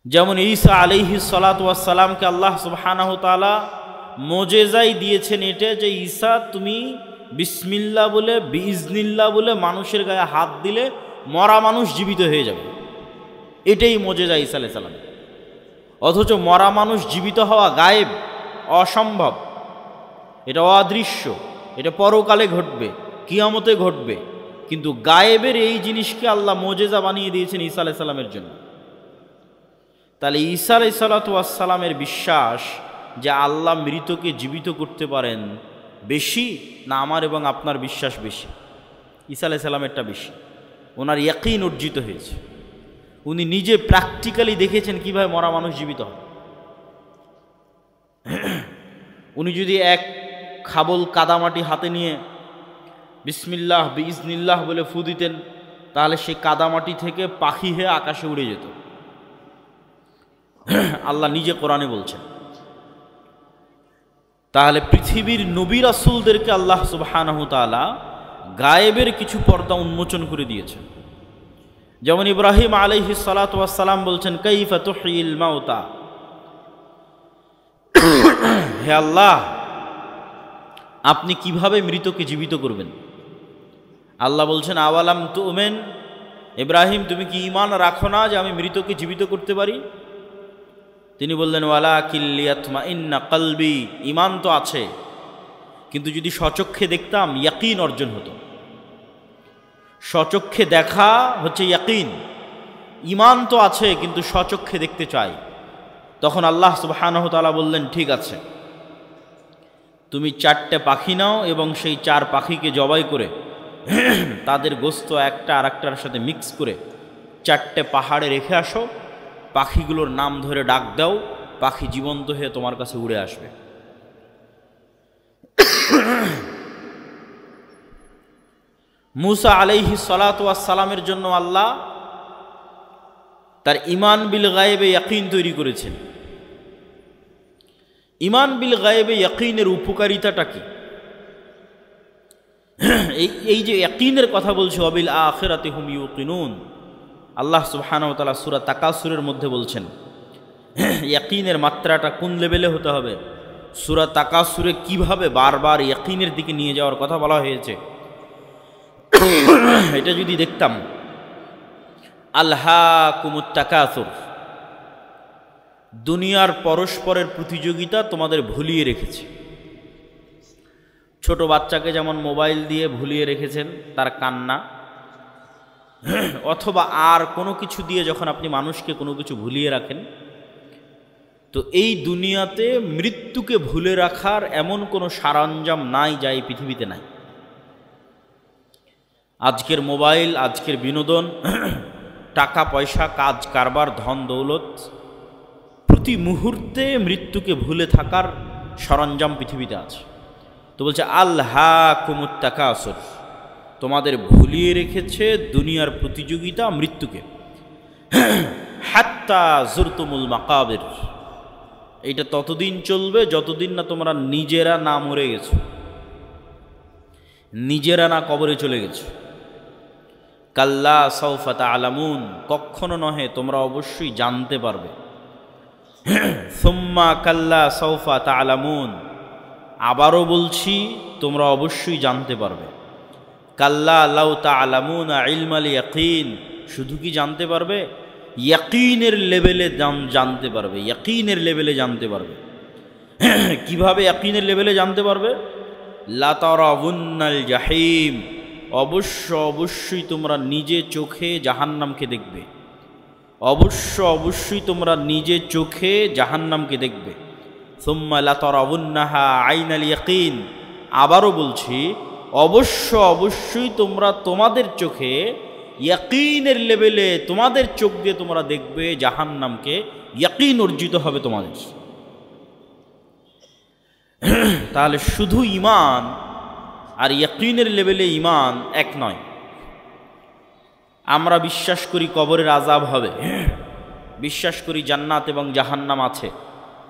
যেমন ঈসা আলাইহিস সালাতু ওয়াস সালামকে আল্লাহ সুবহানাহু তাআলা মুজিজাই দিয়েছেন এটা যে ঈসা তুমি বিসমিল্লাহ বলে বিইজনিল্লাহ বলে মানুষের গায়ে হাত দিলে মরা মানুষ জীবিত হয়ে যাবে, এটাই মুজিজা ঈসা আলাইহিস সালাম। অথচ মরা মানুষ জীবিত হওয়া গায়েব, অসম্ভব, এটা অদৃশ্য, এটা পরকালে ঘটবে, কিয়ামতে ঘটবে, কিন্তু গায়েবের এই জিনিসকে আল্লাহ মুজিজা বানিয়ে দিয়েছেন ঈসা আলাইহিস সালামের জন্য। তাহলে ঈসা আলাইহিস সালামের বিশ্বাস যে আল্লাহ মৃতকে জীবিত করতে পারেন বেশি না আমার এবং আপনার বিশ্বাস বেশি? ঈসা আলাইহিস সালামেরটা বেশি। ওনার ইয়াকিন অর্জিত হয়েছে, উনি নিজে প্র্যাকটিক্যালি দেখেছেন কিভাবে মরা মানুষ জীবিত হয়। উনি যদি এক খাবল কাদামাটি হাতে নিয়ে বিসমিল্লাহ বিইজনিল্লাহ বলে ফু দিতেন, তাহলে সেই কাদামাটি থেকে পাখি হয়ে আকাশে উড়ে যেত। আল্লাহ নিজে কোরআনে বলছেন। তাহলে পৃথিবীর নবী রাসূলদেরকে আল্লাহ সুবহানাহু তাআলা গায়েবের কিছু পর্দা উন্মোচন করে দিয়েছেন। যেমন ইব্রাহিম আলাইহিস সালাতু ওয়াস সালাম বলছেন, কাইফা তুহয়িল মাউতা, হে আল্লাহ আপনি কিভাবে মৃতকে জীবিত করবেন? আল্লাহ বলছেন, আওয়ালাম তুমিন, ইব্রাহিম তুমি কি ঈমান রাখো না যে আমি মৃতকে জীবিত করতে পারি? তিনি বললেন, ওয়ালাকিন লিয়াতমাইন্না কলবি, ঈমান তো আছে, কিন্তু যদি স্বচক্ষে দেখতাম ইয়াকিন অর্জন হতো। স্বচক্ষে দেখা হচ্ছে ইয়াকিন, ঈমান তো আছে কিন্তু স্বচক্ষে দেখতে চাই। তখন আল্লাহ সুবহানাহু তাআলা বললেন, ঠিক আছে, তুমি 4টে পাখি নাও এবং সেই 4 পাখিকে জবাই করে তাদের গোস্ত একটা আর একটার সাথে মিক্স করে 4টে পাহাড়ে রেখে আসো, পাখিগুলোর নাম ধরে ডাক দাও, পাখি জীবন্ত হয়ে তোমার কাছে উড়ে আসবে। মুসা আলাইহিস সালাতু ওয়াস সালামের জন্য আল্লাহ তার ঈমান বিল গায়বে ইয়াকিন তৈরি করেছেন। ঈমান বিল গায়বে ইয়াকিনের উপকারিতাটা কি? এই যে ইয়াকিনের কথা বলছে, ওয়াবিল আখিরাতি হুম ইউকিনুন, আল্লাহ সুবহানাহু ওয়া তাআলা সূরা তাকাসুরের মধ্যে বলছেন। ইয়াকিনের মাত্রাটা কোন লেভেলে হতে হবে? সূরা তাকাসুরে কিভাবে বারবার ইয়াকিনের দিকে নিয়ে যাওয়ার কথা বলা হয়েছে, এটা যদি দেখতাম। আলহাকুমুত তাকাসুর, দুনিয়ার পরস্পরের প্রতিযোগিতা তোমাদের ভুলিয়ে রেখেছে। ছোট বাচ্চাকে যেমন মোবাইল দিয়ে ভুলিয়ে রেখেছেন তার কান্না, অথবা আর কোনো কিছু দিয়ে যখন আপনি মানুষকে কোনো কিছু ভুলিয়ে রাখেন, তো এই দুনিয়াতে মৃত্যুকে ভুলে রাখার এমন কোনো সরঞ্জাম নাই যা এই পৃথিবীতে নাই। আজকের মোবাইল, আজকের বিনোদন, টাকা পয়সা, কাজ কারবার, ধন দৌলত, প্রতি মুহূর্তে মৃত্যুকে ভুলে থাকার সরঞ্জাম পৃথিবীতে আছে। তো বলছে আলহাকুমুত তাকাসুর, তোমাদের ভুলিয়ে রেখেছে দুনিয়ার প্রতিযোগিতা মৃত্যুকে। হাত্তা জুরতুমুল মাকাবির, এইটা ততদিন চলবে যতদিন না তোমরা নিজেরা না মরে গেছো, নিজেরা না কবরে চলে গেছো। কাল্লা সাউফা তা'লামুন, কখনো নহে, তোমরা অবশ্যই জানতে পারবে। সুম্মা কাল্লা সাউফা তা'লামুন, আবারও বলছি তোমরা অবশ্যই জানতে পারবে। কাল্লা লাউ তা'লামুনা ইলমাল ইয়াকিন, শুধু কি জানতে পারবে, ইয়াকিনের লেভেলে জানতে পারবে, ইয়াকিনের লেভেলে জানতে পারবে। কিভাবে ইয়াকিনের লেভেলে জানতে পারবে? লা তারাউন্নাল জাহিম, অবশ্যই তোমরা নিজে চোখে জাহান্নামকে দেখবে, অবশ্যই তোমরা নিজে চোখে জাহান্নামকে দেখবে। সুম্মা লা তারাউন্নাহা আইনাল ইয়াকিন, আবারও বলছি অবশ্যই তোমরা তোমাদের চোখে ইয়াকিনের লেভেলে তোমাদের চোখ দিয়ে তোমরা দেখবে জাহান্নামকে, ইয়াকিন অর্জিত হবে তোমাদের। তাহলে শুধু ঈমান আর ইয়াকিনের লেভেলে ঈমান এক নয়। আমরা বিশ্বাস করি কবরের আযাব হবে, বিশ্বাস করি জান্নাত এবং জাহান্নাম আছে,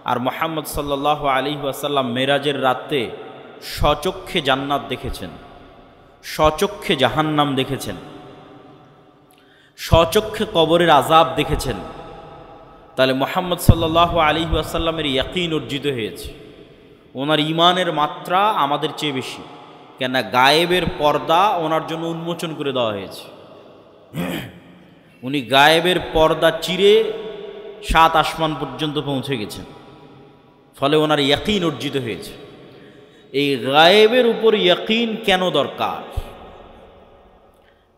আর মুহাম্মদ সাল্লাল্লাহু আলাইহি ওয়াসাল্লাম মেরাজের রাতে স্বচক্ষে জান্নাত দেখেছেন, স্বচক্ষে জাহান্নাম দেখেছেন, স্বচক্ষে কবরের আযাব দেখেছেন, তাহলে মুহাম্মদ সাল্লাল্লাহু আলাইহি ওয়াসাল্লামের ইয়াকিন অর্জিত হয়েছে, ওনার ঈমানের মাত্রা আমাদের চেয়ে বেশি। কেন? গায়েবের পর্দা ওনার জন্য উন্মোচন করে দেওয়া হয়েছে। উনি গায়েবের পর্দা চিরে 7 আসমান পর্যন্ত পৌঁছে গেছেন, ফলে ওনার ইয়াকিন অর্জিত হয়েছে। এই গায়েবের উপর ইয়াকিন কেন দরকার?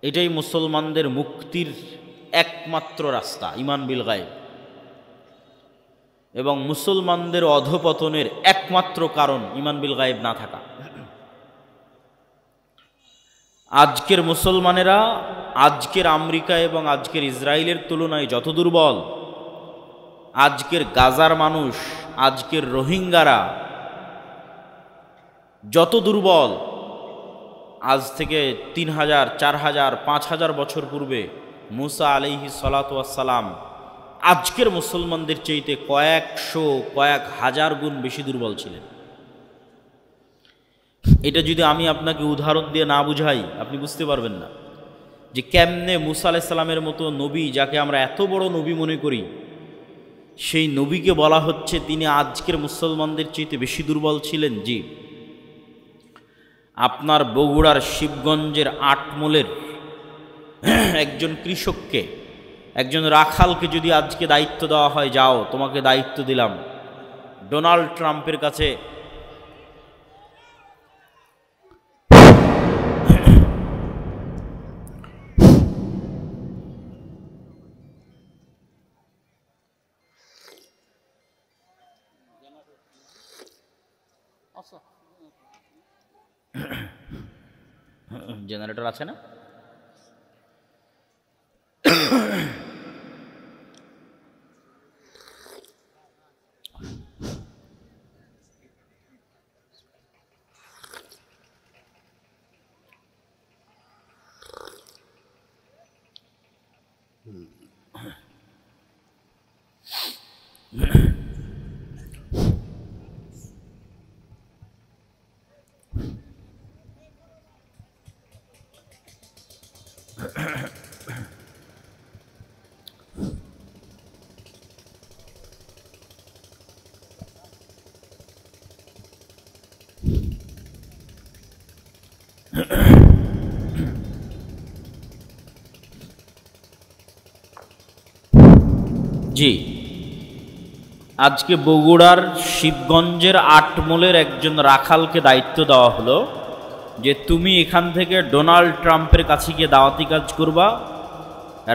এটাই মুসলমানদের মুক্তির একমাত্র রাস্তা, ঈমান বিল গায়েব, এবং মুসলমানদের অধপতনের একমাত্র কারণ ঈমান বিল গায়েব না থাকা। আজকের মুসলমানেরা আজকের আমেরিকা এবং আজকের ইসরায়েলের তুলনায় যত দুর্বল, আজকের গাজার মানুষ, আজকের রোহিঙ্গারা যত দুর্বল, আজ থেকে 3000, 4000, 5000 বছর পূর্বে মুসা আলাইহিস সালাতু ওয়াস সালাম আজকের মুসলমানদের চাইতে কয়েকশো, কয়েক হাজার গুণ বেশি দুর্বল ছিলেন। এটা যদি আমি আপনাকে উদাহরণ দিয়ে না বুঝাই, আপনি বুঝতে পারবেন না যে কেমনে মুসা আলাইহিস সালামের মতো নবী, যাকে আমরা এত বড় নবী মনে করি, সেই নবীকে বলা হচ্ছে তিনি আজকের মুসলমানদের চাইতে বেশি দুর্বল ছিলেন। জি, আপনার বগুড়ার শিবগঞ্জের আটমোলের একজন কৃষককে, একজন রাখালকে যদি আজকে দায়িত্ব দেওয়া হয়, যাও তোমাকে দায়িত্ব দিলাম ডোনাল্ড ট্রাম্পের কাছে জেনারেটর আছে না? জি, আজকে বগুড়ার শিবগঞ্জের আটমোলের একজন রাখালকে দায়িত্ব দেওয়া হলো যে তুমি এখান থেকে ডোনাল্ড ট্রাম্পের কাছে গিয়ে দাওয়াতি কাজ করবা,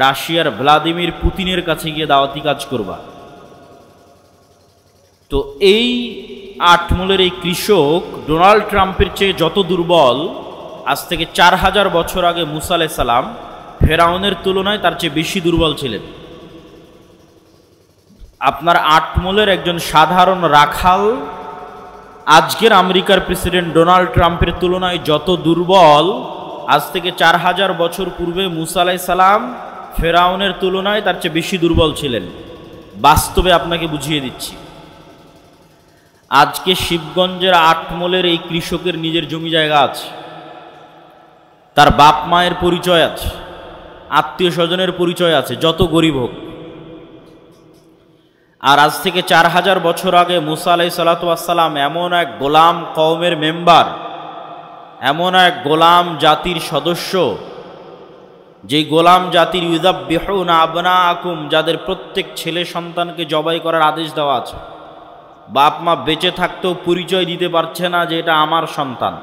রাশিয়ার ভ্লাদিমির পুতিনের কাছে গিয়ে দাওয়াতি কাজ করবা। তো এই আটমোলের এই কৃষক ডোনাল্ড ট্রাম্পের চেয়ে যত দুর্বল, আজ থেকে 4000 বছর আগে মুসা আলাইহিস সালাম ফেরাউনের তুলনায় তার চেয়ে বেশি দুর্বল ছিলেন। আপনার আটমোলের একজন সাধারণ রাখাল আজকের আমেরিকার প্রেসিডেন্ট ডোনাল্ড ট্রাম্পের তুলনায় যত দুর্বল, আজ থেকে 4000 বছর পূর্বে মুসা আলাইহিস সালাম ফেরাউনের তুলনায় তার চেয়ে বেশি দুর্বল ছিলেন। বাস্তবে আপনাকে বুঝিয়ে দিচ্ছি। আজকে শিবগঞ্জের আটমোলের এই কৃষকের নিজের জমি জায়গা আছে, তার বাপ মায়ের পরিচয় আছে, আত্মীয় স্বজনের পরিচয় আছে, যত গরিব হোক। আর আজ থেকে 4000 বছর আগে মুসা আলাইহিস সালাতু ওয়াস সালাম এমন এক গোলাম কওমের মেম্বার, এমন এক গোলাম জাতির সদস্য, যেই গোলাম জাতির ইউযাব্বিহুনা আবনাআকুম, যাদের প্রত্যেক ছেলে সন্তানকে জবাই করার আদেশ দেওয়া আছে। বাপ মা বেঁচে থাকতেও পরিচয় দিতে পারছে না যে এটা আমার সন্তান।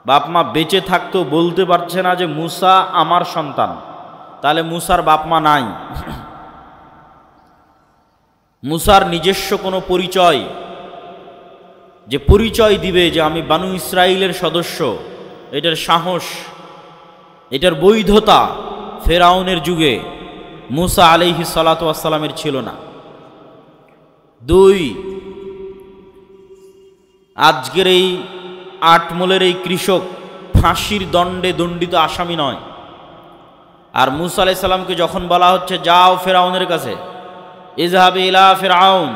বাপ মা বেঁচে থাকতেও বলতে পারছে না যে মুসা আমার সন্তান। তাহলে মুসার বাপ মা নাই। মুসার নিজস্ব কোনো পরিচয়, যে পরিচয় দিবে যে আমি বানু ইসরাইলের সদস্য, এটার সাহস, এটার বৈধতা ফেরাউনের যুগে মুসা আলাইহিস সালাতু ওয়াস সালামের ছিল না। 2, আজকের এই আটমোলের এই কৃষক ফাঁসির দণ্ডে দণ্ডিত আসামি নয়। আর মুসা আলাইহিস সালামকে যখন বলা হচ্ছে যাও ফেরাউনের কাছে, ইযহাব ইলা ফিরআউন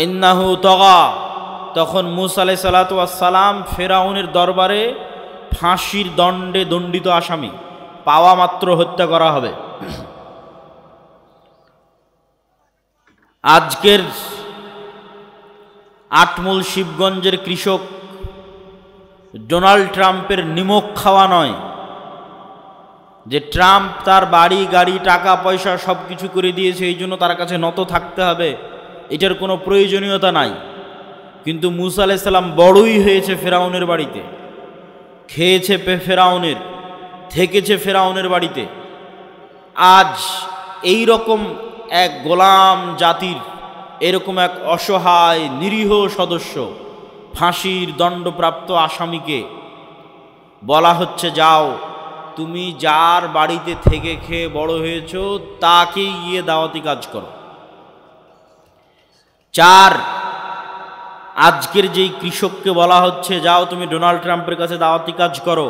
ইন্নাহু তাগা, তখন মুসা আলাইহিস সালাতু ওয়াস সালাম ফেরাউনের দরবারে ফাঁসির দণ্ডে দণ্ডিত আসামি, পাওয়া মাত্র হত্যা করা হবে। আজকের আটমূল শিবগঞ্জের কৃষক ডোনাল্ড ট্রাম্পের নিমক খাওয়া নয়, যে ট্রাম্প তার বাড়ি গাড়ি টাকা পয়সা সব কিছু করে দিয়েছে, এই জন্য তার কাছে নত থাকতে হবে, এটার কোনো প্রয়োজনীয়তা নাই। কিন্তু মুসা আলাইহিস সালাম বড়ই হয়েছে ফেরাউনের বাড়িতে, খেয়েছে ফেরাউনের, থেকেছে ফেরাউনের বাড়িতে। আজ এই রকম এক গোলাম জাতির এরকম এক অসহায় নিরীহ সদস্য, ফাঁসির দণ্ডপ্রাপ্ত আসামিকে বলা হচ্ছে যাও তুমি যার বাড়িতে থেকে খেয়ে বড় হয়েছ তাকেই গিয়ে দাওয়াতি কাজ করো। 4, আজকের যেই কৃষককে বলা হচ্ছে যাও তুমি ডোনাল্ড ট্রাম্পের কাছে দাওয়াতি কাজ করো,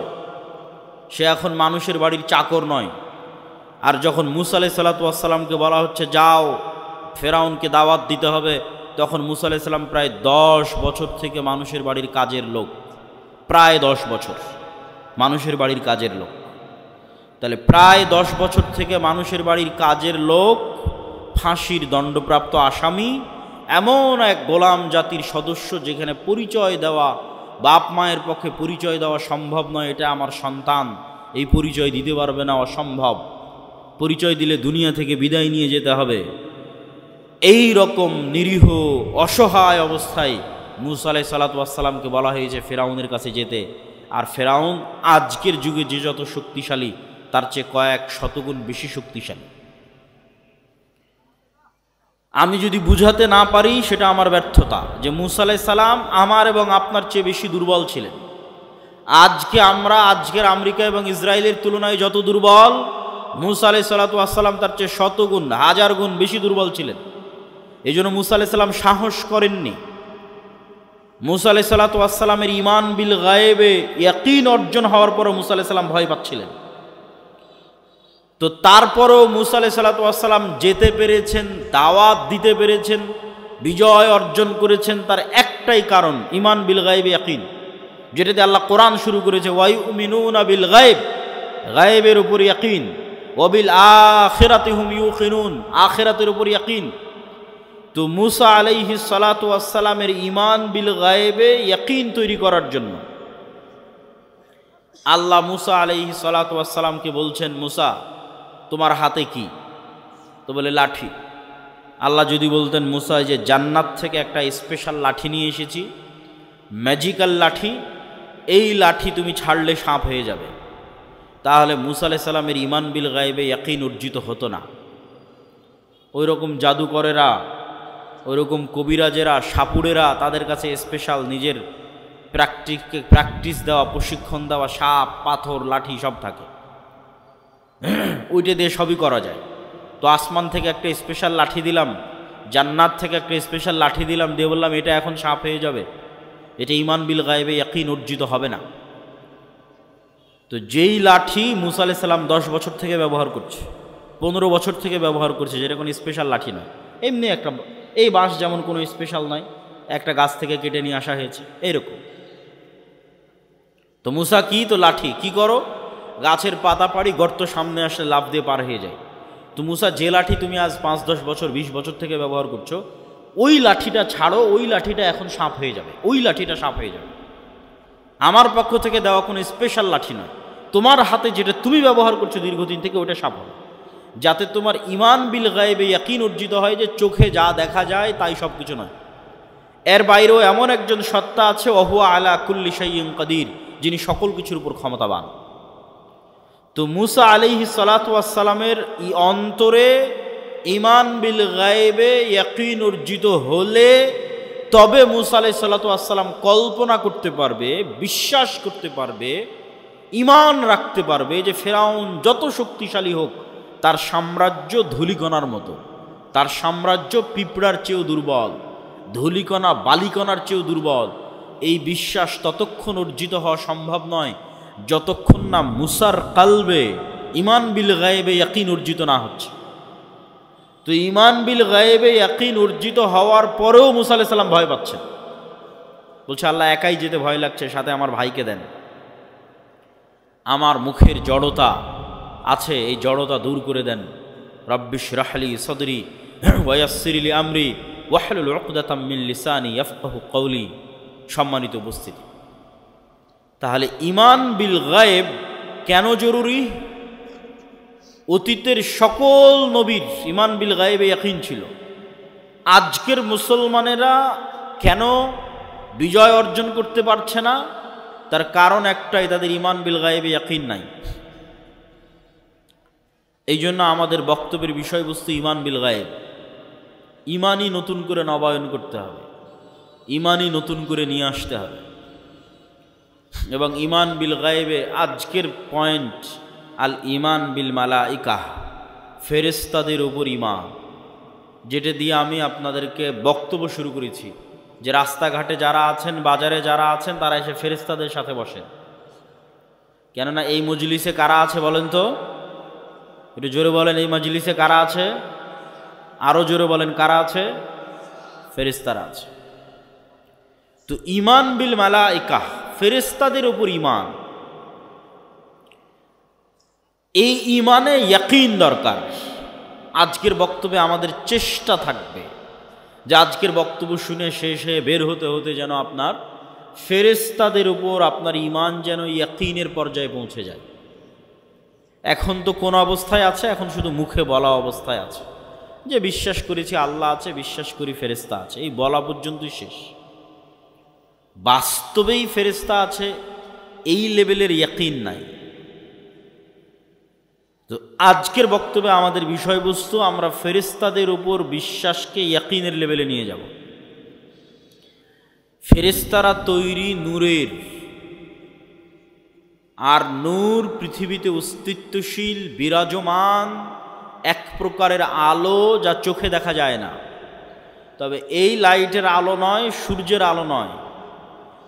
সে এখন মানুষের বাড়ির চাকর নয়। আর যখন মুসা আলাইহিস সালামকে বলা হচ্ছে যাও ফেরাউনকে দাওয়াত দিতে হবে, তখন মুসা আলাইহিস সালাম প্রায় 10 বছর থেকে মানুষের বাড়ির কাজের লোক, প্রায় 10 বছর মানুষের বাড়ির কাজের লোক। তাহলে প্রায় 10 বছর থেকে মানুষের বাড়ির কাজের লোক, ফাঁসির দণ্ডপ্রাপ্ত আসামি, এমন এক গোলাম জাতির সদস্য যেখানে পরিচয় দেওয়া, বাপ মায়ের পক্ষে পরিচয় দেওয়া সম্ভব নয়, এটা আমার সন্তান, এই পরিচয় দিতে পারবে না, অসম্ভব, পরিচয় দিলে দুনিয়া থেকে বিদায় নিয়ে যেতে হবে। এই রকম নিরীহ অসহায় অবস্থায় মুসা আলাইহিস সালামকে বলা হয়েছে ফেরাউনের কাছে যেতে। আর ফেরাউন আজকের যুগে যে যত শক্তিশালী তার চেয়ে কয়েক শতগুণ বেশি শক্তিশালী। আমি যদি বুঝাতে না পারি সেটা আমার ব্যর্থতা, যে মুসা আলাইহিস সালাম আমার এবং আপনার চেয়ে বেশি দুর্বল ছিলেন। আজকের আমেরিকা এবং ইসরায়েলের তুলনায় যত দুর্বল, মুসা আলাইহিস সালাম তার চেয়ে শতগুণ, হাজার গুণ বেশি দুর্বল ছিলেন। এই জন্য মুসা আলাইহিস সালাম সাহস করেননি। মুসা আলাইহিস সালামের ঈমান বিল গায়েবে ইয়াকিন অর্জন হওয়ার পরও মুসা আলাইহিস সালাম ভয় পাচ্ছিলেন। তো তারপরও মুসা আলাইহিস সালাম যেতে পেরেছেন, দাওয়াত দিতে পেরেছেন, বিজয় অর্জন করেছেন, তার একটাই কারণ ঈমান বিল গায়েবে ইয়াকিন, যেটাতে আল্লাহ কোরআন শুরু করেছে ওয়ায়ুমিনুনা বিল গায়েব, গায়েবের উপর ইয়াকিন, ওয়াবিল আখিরাতি হুম ইউকিনুন, আখিরাতের উপর ইয়াকিন। তো মুসা আলাইহিস সালামের ঈমান বিল গায়েবে ইয়াকিন তৈরি করার জন্য আল্লাহ মুসা আলাইহিস সালামকে বলছেন, মুসা তোমার হাতে কি? তো বলে লাঠি। আল্লাহ যদি বলতেন মুসা যে জান্নাত থেকে একটা স্পেশাল লাঠি নিয়ে এসেছি, ম্যাজিক্যাল লাঠি, এই লাঠি তুমি ছাড়লে সাপ হয়ে যাবে, তাহলে মুসা আলাইহিস সালামের ঈমান বিল গায়েবে ইয়াকিন অর্জিত হতো না। ওই রকম জাদুকরেরা, ওইরকম কবিরাজেরা, সাপুড়েরা, তাদের কাছে স্পেশাল নিজের প্র্যাকটিস দেওয়া, প্রশিক্ষণ দেওয়া সাপ, পাথর, লাঠি সব থাকে, ওইটা দিয়ে সবই করা যায়। তো আসমান থেকে একটা স্পেশাল লাঠি দিলাম, জান্নাত থেকে একটা স্পেশাল লাঠি দিলাম, দিয়ে বললাম এটা এখন সাপ হয়ে যাবে, এটা ঈমান বিল গায়েবে ইয়াকিন অর্জিত হবে না। তো যেই লাঠি মুসা আলাইহিস সালাম 10 বছর থেকে ব্যবহার করছে, 15 বছর থেকে ব্যবহার করছে, যেটা কোনো স্পেশাল লাঠি নয়, এমনি একটা, এই বাঁশ যেমন কোনো স্পেশাল নয়, একটা গাছ থেকে কেটে নিয়ে আসা হয়েছে, এইরকম। তো মুসা কি, তো লাঠি, কি করো, গাছের পাতা পাড়ি, গর্ত সামনে আসলে লাফ দিয়ে পার হয়ে যায়। তো মুসা যে লাঠি তুমি আজ 5-10 বছর 20 বছর থেকে ব্যবহার করছো, ওই লাঠিটা ছাড়ো, ওই লাঠিটা এখন সাপ হয়ে যাবে, ওই লাঠিটা সাপ হয়ে যাবে। আমার পক্ষ থেকে দেওয়া কোনো স্পেশাল লাঠি নয়, তোমার হাতে যেটা তুমি ব্যবহার করছো দীর্ঘদিন থেকে, ওটা সাপ হবে, যাতে তোমার ঈমান বিল গায়েবে ইয়াকিন অর্জিত হয় যে চোখে যা দেখা যায় তাই সব কিছু নয়, এর বাইরেও এমন একজন সত্তা আছে, ওহুয়া আলা কুল্লি শাইইন কাদির, যিনি সকল কিছুর উপর ক্ষমতাবান। তো মুসা আলাইহিস সালামের অন্তরে ঈমান বিল গায়েবে ইয়াকিন অর্জিত হলে তবে মুসা আলাইহিস সালাম কল্পনা করতে পারবে, বিশ্বাস করতে পারবে, ঈমান রাখতে পারবে যে ফেরাউন যত শক্তিশালী হোক, তার সাম্রাজ্য ধূলিকণার মতো, তার সাম্রাজ্য পিঁপড়ার চেয়েও দুর্বল, ধূলিকণা বালিকণার চেয়েও দুর্বল। এই বিশ্বাস ততক্ষণ অর্জিত হওয়া সম্ভব নয় যতক্ষণ না মুসার কালবে ঈমান বিল গায়েবে ইয়াকিন অর্জিত না হচ্ছে। তো ঈমান বিল গায়েবে ইয়াকিন অর্জিত হওয়ার পরেও মুসা আলাইহিস সালাম ভয় পাচ্ছেন, বলছে আল্লাহ একাই যেতে ভয় লাগছে, সাথে আমার ভাইকে দেন, আমার মুখের জড়তা আছে, এই জড়তা দূর করে দেন। রব্বি ইশরাহ লি সদরি, ওয়ায়াসসির লি আমরি ওয়াহলুল উকদাতাম মিন লিসানি ইয়াফকাহু কওলি। সম্মানিত উপস্থিতি, তাহলে ঈমান বিল গায়েব কেন জরুরি? অতীতের সকল নবীর ঈমান বিল গায়েবে ইয়াকিন ছিল। আজকের মুসলমানেরা কেন বিজয় অর্জন করতে পারছে না? তার কারণ একটাই, তাদের ঈমান বিল গায়েবে ইয়াকিন নাই। এই জন্য আমাদের বক্তব্যের বিষয়বস্তু ঈমান বিল গায়েব। ঈমানই নতুন করে নবায়ন করতে হবে, ঈমানই নতুন করে নিয়ে আসতে হবে। এবং ঈমান বিল গায়েবে আজকের পয়েন্ট আল ঈমান বিল মালাইকা, ফেরেশতাদের উপর ঈমান, যেটা দিয়ে আমি আপনাদেরকে বক্তব্য শুরু করেছি যে রাস্তাঘাটে যারা আছেন, বাজারে যারা আছেন, তারা এসে ফেরেশতাদের সাথে বসেন। কেননা এই মজলিসে কারা আছে বলেন তো? একটু জোরে বলেন, এই মজলিসে কারা আছে? আরো জোরে বলেন, কারা আছে? ফেরেশতারা আছে। তো ঈমান বিল মালাইকা, ফেরেশতাদের উপর ঈমান, এই ঈমানে ইয়াকিন দরকার। আজকের বক্তব্যে আমাদের চেষ্টা থাকবে যে আজকের বক্তব্য শুনে শেষ হয়ে বের হতে হতে যেন আপনার ফেরেশতাদের উপর আপনার ঈমান যেন ইয়াকিনের পর্যায়ে পৌঁছে যায়। এখন তো কোন অবস্থায় আছে? এখন শুধু মুখে বলা অবস্থায় আছে যে বিশ্বাস করেছি আল্লাহ আছে, বিশ্বাস করি ফেরেশতা আছে, এই বলা পর্যন্তই শেষ। বাস্তবেই ফেরেশতা আছে এই লেভেলের ইয়াকিন নাই। তো আজকের বক্তব্যে আমাদের বিষয়বস্তু, আমরা ফেরেশতাদের উপর বিশ্বাসকে ইয়াকিনের লেভেলে নিয়ে যাব। ফেরেশতারা তৈরি নূরের, আর নূর পৃথিবীতে অস্তিত্বশীল বিরাজমান এক প্রকারের আলো, যা চোখে দেখা যায় না। তবে এই লাইটের আলো নয়, সূর্যের আলো নয়,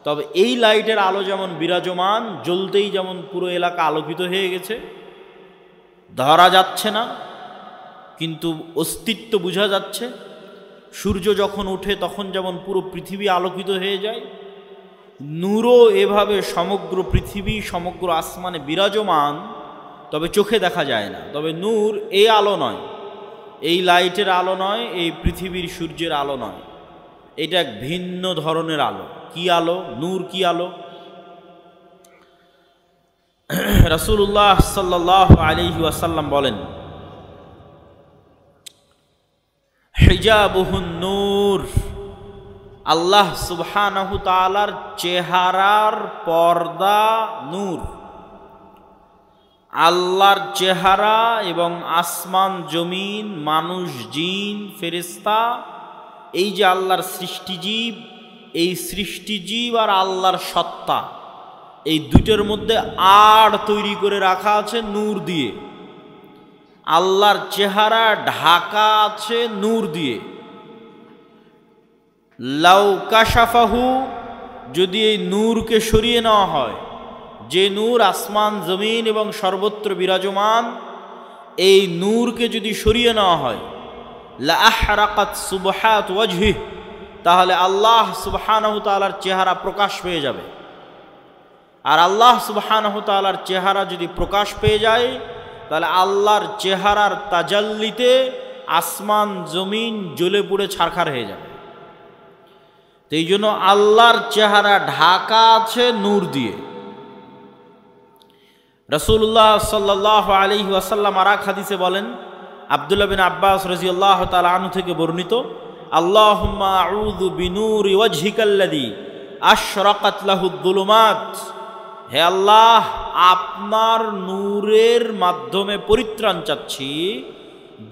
তবে এই লাইটের আলো যেমন বিরাজমান, জ্বলতেই যেমন পুরো এলাকা আলোকিত হয়ে গেছে, ধরা যাচ্ছে না কিন্তু অস্তিত্ব বোঝা যাচ্ছে। সূর্য যখন ওঠে তখন যেমন পুরো পৃথিবী আলোকিত হয়ে যায়, নূরও এভাবে সমগ্র পৃথিবী, সমগ্র আসমানে বিরাজমান, তবে চোখে দেখা যায় না। তবে নূর এই আলো নয়, এই লাইটের আলো নয়, এই পৃথিবীর সূর্যের আলো নয়, এটা এক ভিন্ন ধরনের আলো। কি আলো? নূর কি আলো? রাসূলুল্লাহ সাল্লাল্লাহু আলাইহি ওয়াসাল্লাম বলেন, হিজাবুহুন নূর, আল্লাহ সুবহানাহু তাআলার চেহারার পর্দা নূর। আল্লাহর চেহারা এবং আসমান জমিন, মানুষ, জিন, ফেরেশতা, এই যে আল্লাহর সৃষ্টিজীব, এই সৃষ্টিজীব আর আল্লাহর সত্তা, এই দুটোর মধ্যে আড় তৈরি করে রাখা আছে নূর দিয়ে। আল্লাহর চেহারা ঢাকা আছে নূর দিয়ে। লাউ কাশাফাহু, যদি এই নূরকে সরিয়ে নেওয়া হয়, যে নূর আসমান জমিন এবং সর্বত্র বিরাজমান, এই নূরকে যদি সরিয়ে নেওয়া হয়, লা আহরাকাত সুবহাত ওয়াজহি, তাহলে আল্লাহ সুবহানাহু তাআলার চেহারা প্রকাশ পেয়ে যাবে। আর আল্লাহ সুবহানাহু তাআলার চেহারা যদি প্রকাশ পেয়ে যায়, তাহলে আল্লাহর চেহারার তাজাল্লিতে আসমান জমিন জ্বলে পুড়ে ছারখার হয়ে যাবে। তো এই জন্য আল্লাহর চেহারা ঢাকা আছে নূর দিয়ে। রাসূলুল্লাহ সাল্লাল্লাহু আলাইহি ওয়াসাল্লাম আর এক হাদিসে বলেন, আব্দুল্লাহ বিন আব্বাস রাদিয়াল্লাহু তাআলা আনহু থেকে বর্ণিত, আল্লাহুম্মা আউযু বিনূরি ওয়াজহিকাল্লাযী আশরাকাত লাহুদ-যুলুমাত, হে আল্লাহ, আপনার নূরের মাধ্যমে পরিত্রাণ চাচ্ছি,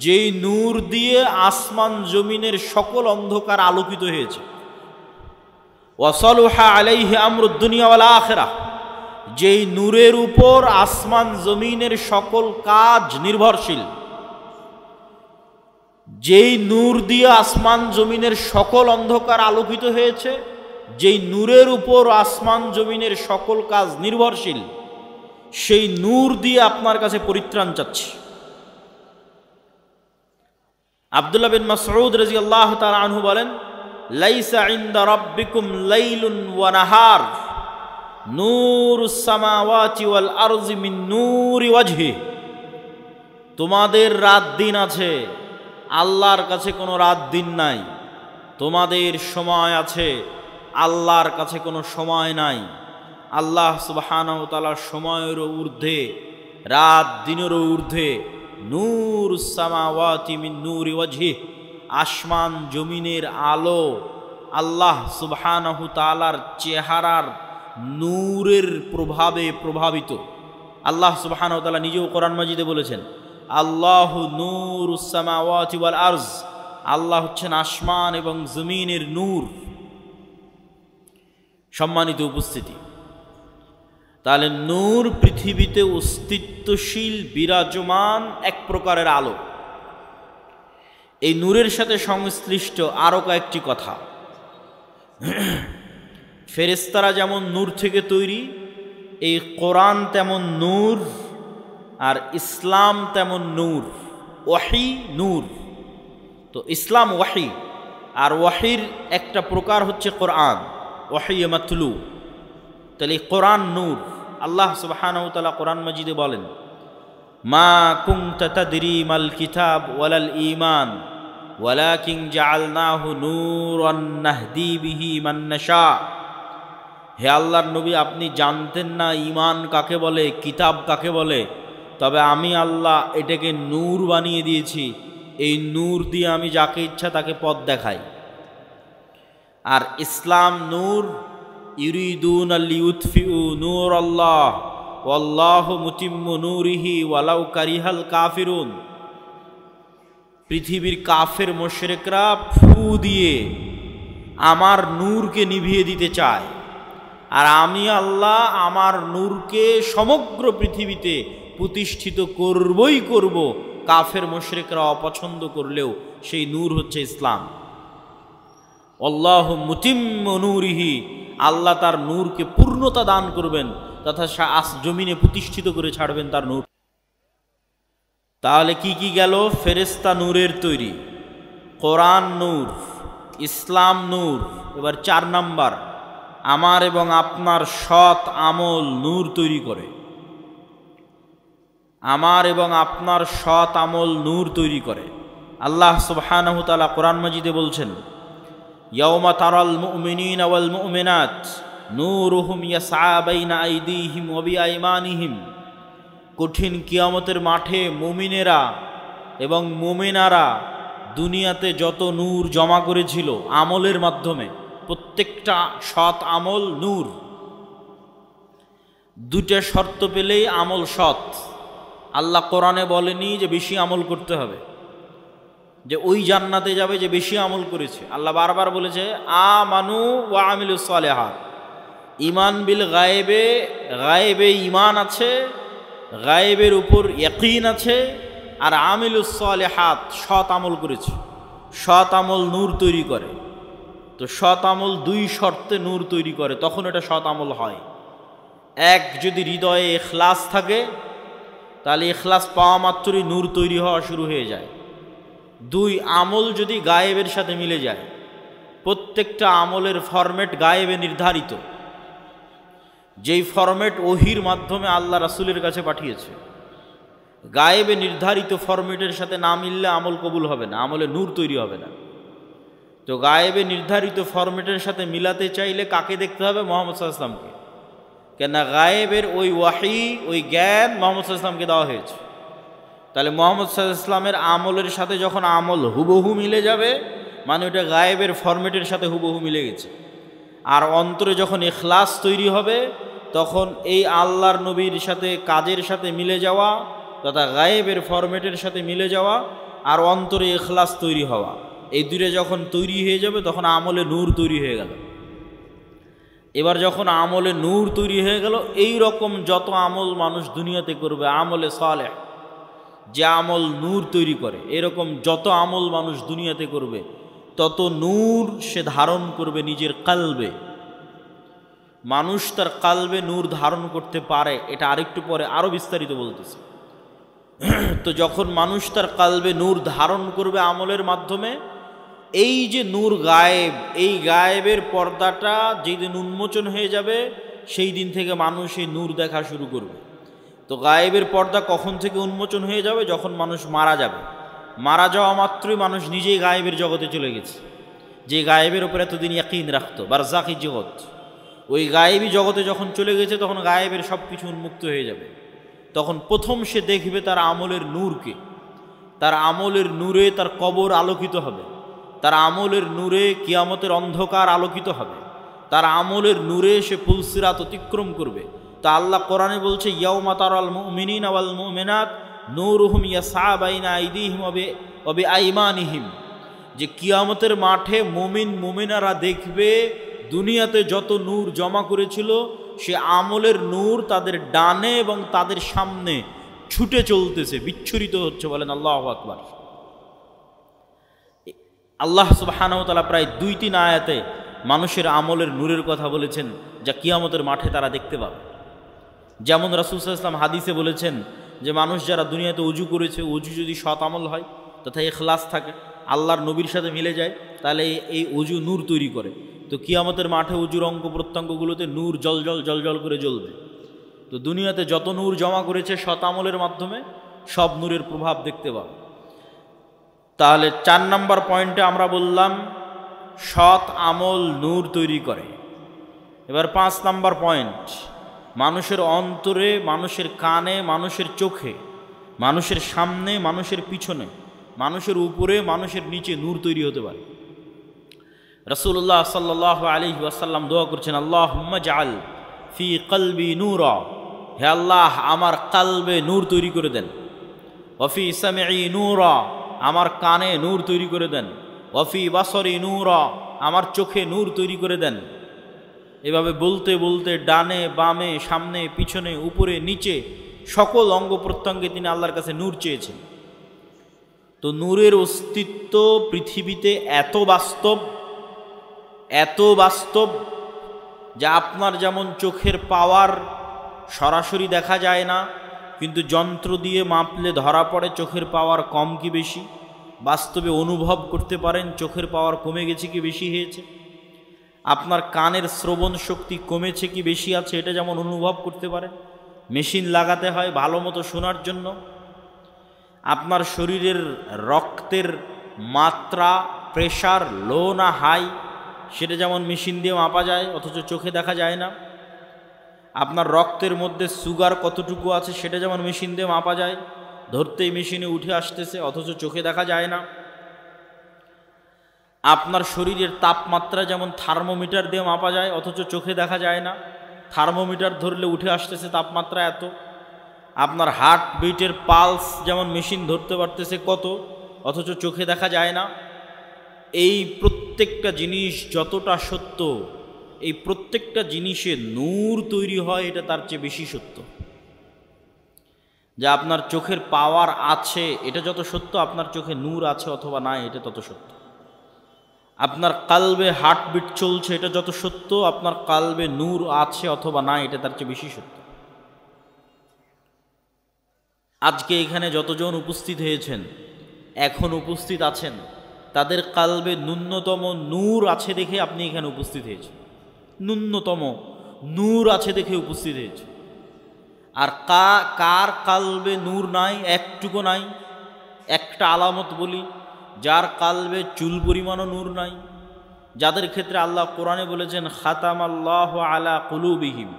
যেই নূর দিয়ে আসমান জমিনের সকল অন্ধকার আলোকিত হয়েছে। ওয়াসালুহা আলাইহি আমরুদ দুনিয়া ওয়াল আখিরাহ, যেই নূরের উপর আসমান জমিনের সকল কাজ নির্ভরশীল। যেই নূর দিয়ে আসমান জমিনের সকল অন্ধকার আলোকিত হয়েছে, যেই নূরের উপর আসমান জমিনের সকল কাজ নির্ভরশীল, সেই নূর দিয়ে আপনার কাছে পরিত্রাণ চাচ্ছি। আব্দুল্লাহ বিন মাসউদ রাদিয়াল্লাহু তাআলা আনহু বলেন, লাইসা ইনদা রাব্বিকুম লাইলুন ওয়া নাহার নূরুস সামাওয়াতি ওয়াল আরজি মিন নূরি ওয়াজহি, তোমাদের রাত দিন আছে, আল্লাহর কাছে কোনো রাত দিন নাই, তোমাদের সময় আছে, আল্লাহর কাছে কোনো সময় নাই। আল্লাহ সুবহানাহু ওয়া তাআলা সময়েরও ঊর্ধ্বে, রাত দিনেরও ঊর্ধ্বে। নূরুস সামাওয়াতি মিন নূরি ওয়াজহি, আসমান জমিনের আলো আল্লাহ সুবহানাহু তাআলার চেহারার নূরের প্রভাবে প্রভাবিত। আল্লাহ সুবহানাহু ওয়া তাআলা নিজেও কোরআন মাজিদে বলেছেন, আল্লাহু নূরুস সামাওয়াতি ওয়াল আরজ, আল্লাহ হচ্ছেন আসমান এবং জমিনের নূর। সম্মানিত উপস্থিতি, তাহলে নূর পৃথিবীতে অস্তিত্বশীল বিরাজমান এক প্রকারের আলো। এই নূরের সাথে সংশ্লিষ্ট আরও কয়েকটি কথা। ফেরেশতারা যেমন নূর থেকে তৈরি, এই কোরআন তেমন নূর, আর ইসলাম তেমন নূর। ওয়াহি নূর, তো ইসলাম ওয়াহি, আর ওয়াহির একটা প্রকার হচ্ছে কোরআন, ওয়াহি মাতলু। তাহলে কোরআন নূর। আল্লাহ সুবহানাহু ওয়া তাআলা কোরআন মাজিদে বলেন, মা কুনতা তাদরি মাল কিতাব ওয়ালাল ঈমান ওয়ালাকিন জাআলনাহু নূরান নাহদি বিহি মান নাশা। হে আল্লাহর নবী, আপনি জানতেন না ঈমান কাকে বলে, কিতাব কাকে বলে, তবে আমি আল্লাহ এটাকে নূর বানিয়ে দিয়েছি। এই নূর দিয়ে আমি যাকে ইচ্ছা তাকে পথ দেখাই। আর ইসলাম নূর, ইউরিদুনা লিউতফিউ নূরাল্লাহ ওয়াল্লাহু মুতিম্মু নূরিহি ওয়ালাউ কারিহাল কাফিরুন। পৃথিবীর কাফের মুশরিকরা ফু দিয়ে আমার নূরকে নিভিয়ে দিতে চায়, আর আমি আল্লাহ আমার নূরকে সমগ্র পৃথিবীতে প্রতিষ্ঠিত করবই করব। কাফের মুশরিকরা অপছন্দ করলেও সেই নূর হচ্ছে ইসলাম। আল্লাহু মুতিম্মু নূরিহি, আল্লাহ তার নূরকে পূর্ণতা দান করবেন তথা জমিনে প্রতিষ্ঠিত করে ছাড়বেন তার নূর। তাহলে কি কি গেল? ফেরেশতা নূরের তৈরি, কোরআন নূর, ইসলাম নূর। এবার 4 নাম্বার, আমার এবং আপনার সৎ আমল নূর তৈরি করে। আমার এবং আপনার সৎ আমল নূর তৈরি করে। আল্লাহ সুবহানাহু ওয়া তাআলা কোরআন মাজিদে বলছেন, ইয়াউমা তারাল মুমিনিনা ওয়াল মুমিনাত নূরুহুম ইয়াসআ বাইনা আইদিহিম ওয়া বিআইমানিহিম। কঠিন কিয়ামতের মাঠে মুমিনেরা এবং মুমিনারা দুনিয়াতে যত নূর জমা করেছিল আমলের মাধ্যমে, প্রত্যেকটা সৎ আমল নূর। 2টা শর্ত পেলেই আমল সৎ। আল্লাহ কোরআনে বলেনি যে বেশি আমল করতে হবে, যে ওই জান্নাতে যাবে যে বেশি আমল করেছে। আল্লাহ বারবার বলেছে আমানু ওয়া আমিলুস সালিহাত। ঈমান বিল গায়েবে, গায়েবে ঈমান আছে, গায়েবের উপর ইয়াকিন আছে, আর আমিলুস সালিহাত সৎ আমল করেছে। সৎ আমল নূর তৈরি করে। তো সৎ আমল 2 শর্তে নূর তৈরি করে, তখন এটা সৎ আমল হয়। এক, যদি হৃদয়ে ইখলাস থাকে, তাহলে ইখলাস পাওয়া মাত্রই নূর তৈরি হওয়া শুরু হয়ে যায়। 2, আমল যদি গায়েবের সাথে মিলে যায়। প্রত্যেকটা আমলের ফরম্যাট গায়েবে নির্ধারিত, যেই ফরম্যাট ওহির মাধ্যমে আল্লাহ রাসূলের কাছে পাঠিয়েছে। গায়েবে নির্ধারিত ফরম্যাটের সাথে না মিললে আমল কবুল হবে না, আমলে নূর তৈরি হবে না। তো গায়েবে নির্ধারিত ফরম্যাটের সাথে মিলাতে চাইলে কাকে দেখতে হবে? মুহাম্মদ সাল্লাল্লাহু আলাইহি ওয়াসাল্লামকে। কেননা গায়েবের ওই ওয়াহি, ওই জ্ঞান মুহাম্মদ সাল্লাল্লাহু আলাইহি ওয়াসাল্লামকে দেওয়া হয়েছে। তাহলে মুহাম্মদ সাল্লাল্লাহু আলাইহি ওয়াসাল্লামের আমলের সাথে যখন আমল হুবহু মিলে যাবে, মানে ওটা গায়েবের ফরম্যাটের সাথে হুবহু মিলে গেছে। আর অন্তরে যখন ইখলাস তৈরি হবে, তখন এই আল্লাহর নবীর সাথে কাজের সাথে মিলে যাওয়া তথা গায়েবের ফরম্যাটের সাথে মিলে যাওয়া আর অন্তরে ইখলাস তৈরি হওয়া, এই 2টা যখন তৈরি হয়ে যাবে তখন আমলে নূর তৈরি হয়ে গেল। এবার যখন আমলে নূর তৈরি হয়ে গেল, এই রকম যত আমল মানুষ দুনিয়াতে করবে, আমলে সালেহ, যে আমল নূর তৈরি করে, এরকম যত আমল মানুষ দুনিয়াতে করবে তত নূর সে ধারণ করবে নিজের কালবে। মানুষ তার কালবে নূর ধারণ করতে পারে, এটা আরেকটু পরে আরো বিস্তারিত বলতেছে। তো যখন মানুষ তার কালবে নূর ধারণ করবে আমলের মাধ্যমে, এই যে নূর গায়েব, এই গায়েবের পর্দাটা যেদিন উন্মোচন হয়ে যাবে, সেই দিন থেকে মানুষ এই নূর দেখা শুরু করবে। তো গায়েবের পর্দা কখন থেকে উন্মোচন হয়ে যাবে? যখন মানুষ মারা যাবে। মারা যাওয়া মাত্রই মানুষ নিজেই গায়েবের জগতে চলে গেছে। যে গায়েবের উপরে এতদিন ইয়াকিন রাখতো, বারজাকি জগৎ, ওই গায়েবী জগতে যখন চলে গেছে তখন গায়েবের সব কিছু উন্মুক্ত হয়ে যাবে। তখন প্রথম সে দেখবে তার আমলের নূরকে। তার আমলের নূরে তার কবর আলোকিত হবে, তার আমলের নূরে কিয়ামতের অন্ধকার আলোকিত হবে, তার আমলের নূরে সে পুলসিরাত অতিক্রম করবে। তা আল্লাহ কোরআনে বলছে, ইয়াউমা তারাল মুমিনিনা ওয়াল মুমিনাত নূরুহুম ইয়াসআ বাইনা আইদিহিম ওয়া বিআইমানিহিম, যে কিয়ামতের মাঠে মুমিন মুমিনারা দেখবে দুনিয়াতে যত নূর জমা করেছিল সে আমলের নূর তাদের ডানে এবং তাদের সামনে ছুটে চলতেছে, বিচ্ছুরিত হচ্ছে। বলেন আল্লাহু আকবার। আল্লাহ সুবহানাহু ওয়া তাআলা প্রায় 2-3 আয়াতে মানুষের আমলের নূরের কথা বলেছেন, যা কিয়ামতের মাঠে তারা দেখতে পাবে। যেমন রাসূল সাল্লাল্লাহু আলাইহি ওয়াসাল্লাম হাদিসে বলেছেন যে মানুষ যারা দুনিয়াতে ওযু করেছে, ওযু যদি সৎ আমল হয় তথা ইখলাস থাকে, আল্লাহর নবীর সাথে মিলে যায়, তাহলে এই ওযু নূর তৈরি করে। তো কিয়ামতের মাঠে ওযুর অঙ্গ প্রত্যঙ্গগুলোতে নূর জলজল জলজল করে জ্বলবে। তো দুনিয়াতে যত নূর জমা করেছে সৎ আমলের মাধ্যমে সব নূরের প্রভাব দেখতে পাবে। তাহলে 4 নম্বর পয়েন্টে আমরা বললাম সৎ আমল নূর তৈরি করে। এবার 5 নম্বর পয়েন্ট, মানুষের অন্তরে, মানুষের কানে, মানুষের চোখে, মানুষের সামনে, মানুষের পিছনে, মানুষের উপরে, মানুষের নিচে নূর তৈরি হতে পারে। রাসূলুল্লাহ সাল্লাল্লাহু আলাইহি ওয়াসাল্লাম দোয়া করছেন, আল্লাহুম্মা জাআল ফি কলবি নূরা, হে আল্লাহ আমার কালবে নূর তৈরি করে দেন। ওয়া ফি সামঈ নূরা, আমার কানে নূর তৈরি করে দেন। ওয়া ফি বাসরি নূরা, আমার চোখে নূর তৈরি করে দেন। এভাবে বলতে বলতে ডানে বামে, সামনে পিছনে, উপরে নিচে সকল অঙ্গ প্রত্যঙ্গে তিনি আল্লাহর কাছে নূর চেয়েছেন। তো নূরের অস্তিত্ব পৃথিবীতে এত বাস্তব যা আপনার যেমন চোখের পাওয়ার সরাসরি দেখা যায় না, কিন্তু যন্ত্র দিয়ে মাপলে ধরা পড়ে চোখের পাওয়ার কম কি বেশি, বাস্তবে অনুভব করতে পারেন চোখের পাওয়ার কমে গেছে কি বেশি হয়েছে। আপনার কানের শ্রবণ শক্তি কমেছে কি বেশি আছে এটা যেমন অনুভব করতে পারেন। মেশিন লাগাতে হয় ভালো মতো শোনার জন্য। আপনার শরীরের রক্তের মাত্রা, প্রেশার লো না হাই সেটা যেমন মেশিন দিয়ে মাপা যায়, অথচ চোখে দেখা যায় না। আপনার রক্তের মধ্যে সুগার কতটুকু আছে সেটা যেমন মেশিন দিয়ে মাপা যায়, ধরতেই মেশিনে উঠে আসতেছে, অথচ চোখে দেখা যায় না। আপনার শরীরের তাপমাত্রা যেমন থার্মোমিটার দিয়ে মাপা যায়, অথচ চোখে দেখা যায় না, থার্মোমিটার ধরলে উঠে আসতেছে তাপমাত্রা এত। আপনার হার্ট বিটের পালস যেমন মেশিন ধরতে পারতেছে কত, অথচ চোখে দেখা যায় না। এই প্রত্যেকটা জিনিস যতটা সত্য, এই প্রত্যেকটা জিনিসে নূর তৈরি হয় এটা তার চেয়ে বেশি সত্য। যা আপনার চোখের পাওয়ার আছে এটা যত সত্য, আপনার চোখে নূর আছে অথবা নাই এটা তত সত্য। আপনার কালবে হার্টবিট চলছে এটা যত সত্য, আপনার কালবে নূর আছে অথবা নাই এটা তার চেয়ে বেশি সত্য। আজকে এখানে যতজন উপস্থিত হয়েছেন, এখন উপস্থিত আছেন, তাদের কালবে ন্যূনতম নূর আছে দেখে আপনি এখানে উপস্থিত হয়েছেন। ন্যূনতম নূর আছে দেখে উপস্থিত হয়েছে। আর কার কালবে নূর নাই, একটুকু নাই। একটা আলামত বলি, যার কালবে চুল পরিমাণও নূর নাই, যাদের ক্ষেত্রে আল্লাহ কোরআনে বলেছেন খাতামাল্লাহু আলা কুলুবিহিম,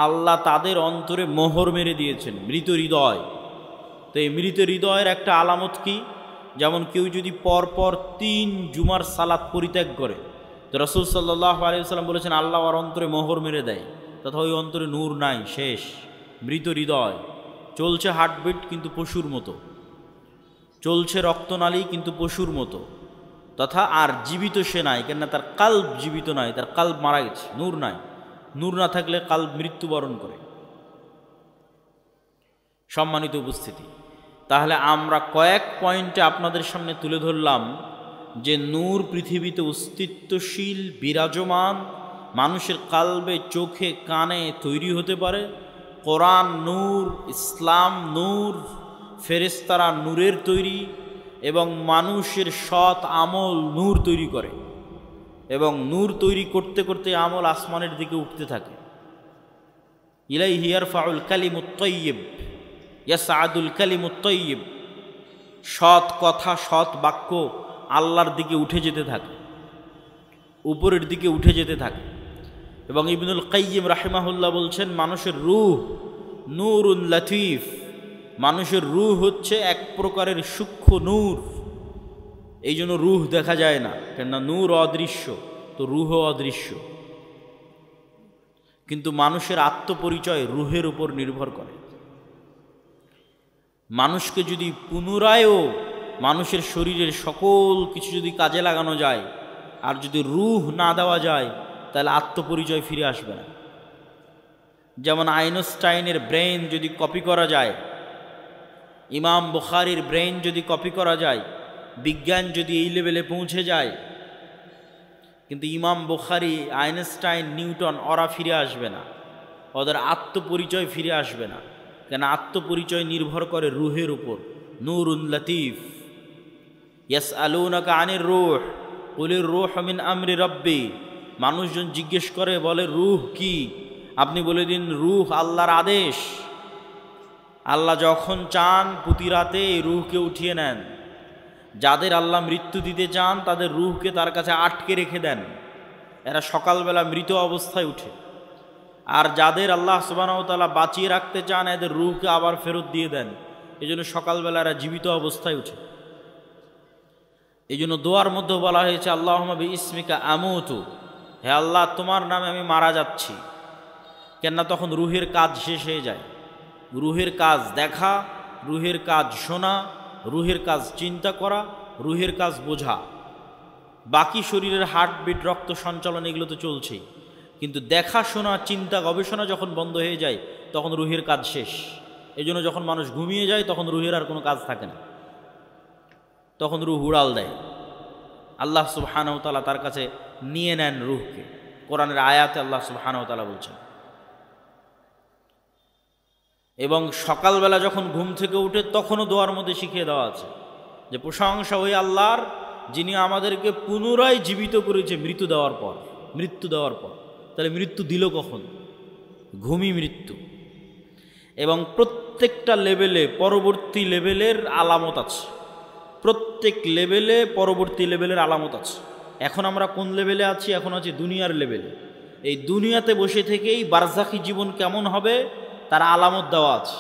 আল্লাহ তাদের অন্তরে মোহর মেরে দিয়েছেন, মৃত হৃদয়। তো এই মৃত হৃদয়ের একটা আলামত কি? যেমন কেউ যদি পরপর 3 জুমার সালাত পরিত্যাগ করে, তো রাসূল সাল্লাল্লাহু আলাইহি ওয়াসাল্লাম বলেছেন আল্লাহ আর অন্তরে মোহর মেরে দেয়, তথা ওই অন্তরে নূর নাই, শেষ, মৃত হৃদয়। চলছে হার্টবিট কিন্তু পশুর মতো, চলছে রক্তনালী কিন্তু পশুর মতো, তথা আর জীবিত সে নাই, কেননা তার কাল্ব জীবিত নাই, তার কাল্ব মারা গেছে, নূর নাই। নূর না থাকলে কাল্ব মৃত্যুবরণ করে। সম্মানিত উপস্থিতি, তাহলে আমরা কয়েক পয়েন্টে আপনাদের সামনে তুলে ধরলাম যে নূর পৃথিবীতে অস্তিত্বশীল, বিরাজমান, মানুষের কালবে চোখে কানে তৈরি হতে পারে। কোরআন নূর, ইসলাম নূর, ফেরেশতারা নূরের তৈরি, এবং মানুষের সৎ আমল নূর তৈরি করে, এবং নূর তৈরি করতে করতে আমল আসমানের দিকে উঠতে থাকে। ইলাইহি ইয়ারফাউল কালিমুত তাইয়্যিব ইয়াসআদুল কালিমুত তাইয়্যিব, সৎ কথা, সৎ বাক্য আল্লাহর দিকে উঠে যেতে থাকে, উপরের দিকে উঠে যেতে থাকে। এবং ইবনুল কাইয়িম রাহিমাহুল্লাহ বলছেন, মানুষের রূহ নূরুন লাতিফ, মানুষের রূহ হচ্ছে এক প্রকারের সূক্ষ্ম নূর। এই জন্য রূহ দেখা যায় না, কেননা নূর অদৃশ্য, তো রূহ অদৃশ্য। কিন্তু মানুষের আত্মপরিচয় রূহের উপর নির্ভর করে। মানুষকে যদি পুনরায়ও মানুষের শরীরের সকল কিছু যদি কাজে লাগানো যায়, আর যদি রূহ না দেওয়া যায়, তাহলে আত্মপরিচয় ফিরে আসবে না। যেমন আইনস্টাইনের ব্রেন যদি কপি করা যায়, ইমাম বুখারীর ব্রেন যদি কপি করা যায়, বিজ্ঞান যদি এই লেভেলে পৌঁছে যায়, কিন্তু ইমাম বুখারী, আইনস্টাইন, নিউটন ওরা ফিরে আসবে না, ওদের আত্মপরিচয় ফিরে আসবে না। কেন? আত্মপরিচয় নির্ভর করে রূহের উপর। নূরুন লতিফ। ইয়াসআলুনাকা আনির রূহ কুলির রূহু মিন আমরি রাব্বি। মানুষজন জিজ্ঞেস করে, বলে রূহ কি? আপনি বলে দিন, রূহ আল্লাহর আদেশ। আল্লাহ যখন চান প্রতি রাতে এই রূহকে উঠিয়ে নেন। যাদের আল্লাহ মৃত্যু দিতে চান তাদের রূহকে তার কাছে আটকে রেখে দেন, এরা সকালবেলা মৃত অবস্থায় উঠে। আর যাদের আল্লাহ সুবহানাহু ওয়া তাআলা বাঁচিয়ে রাখতে চান, এদের রূহকে আবার ফেরত দিয়ে দেন। এই জন্য সকালবেলা এরা জীবিত অবস্থায় উঠে। এই জন্য দোয়ার মধ্যে বলা হয়েছে, আল্লাহুম্মা বিইসমিকা আমুতু, হে আল্লাহ তোমার নামে আমি মারা যাচ্ছি। কেননা তখন রূহের কাজ শেষ হয়ে যায়। রূহের কাজ দেখা, রূহের কাজ শোনা, রূহের কাজ চিন্তা করা, রূহের কাজ বোঝা। বাকি শরীরের হার্টবিট, রক্ত সঞ্চালন এগুলো তো চলছেই, কিন্তু দেখা, শোনা, চিন্তা, গবেষণা যখন বন্ধ হয়ে যায় তখন রূহের কাজ শেষ। এই জন্য যখন মানুষ ঘুমিয়ে যায় তখন রূহের আর কোনো কাজ থাকে না, তখন রূহ উড়াল দেয়। আল্লাহ সুবহানাহু ওয়া তাআলা তার কাছে নিয়ে নেন রূহকে। কোরআনের আয়াতে আল্লাহ সুবহানাহু ওয়া তাআলা বলছেন। এবং সকালবেলা যখন ঘুম থেকে উঠে তখনও দোয়ার মধ্যে শিখিয়ে দেওয়া আছে যে প্রশংসা ওই আল্লাহর, যিনি আমাদেরকে পুনরায় জীবিত করেছে মৃত্যু দেওয়ার পর। তাহলে মৃত্যু দিল কখন? ঘুমই মৃত্যু। এবং প্রত্যেকটা লেভেলে পরবর্তী লেভেলের আলামত আছে, প্রত্যেক লেভেলে পরবর্তী লেভেলের আলামত আছে। এখন আমরা কোন লেভেলে আছি? এখন আছি দুনিয়ার লেভেলে। এই দুনিয়াতে বসে থেকেই বারজাখি জীবন কেমন হবে তার আলামত দেওয়া আছে,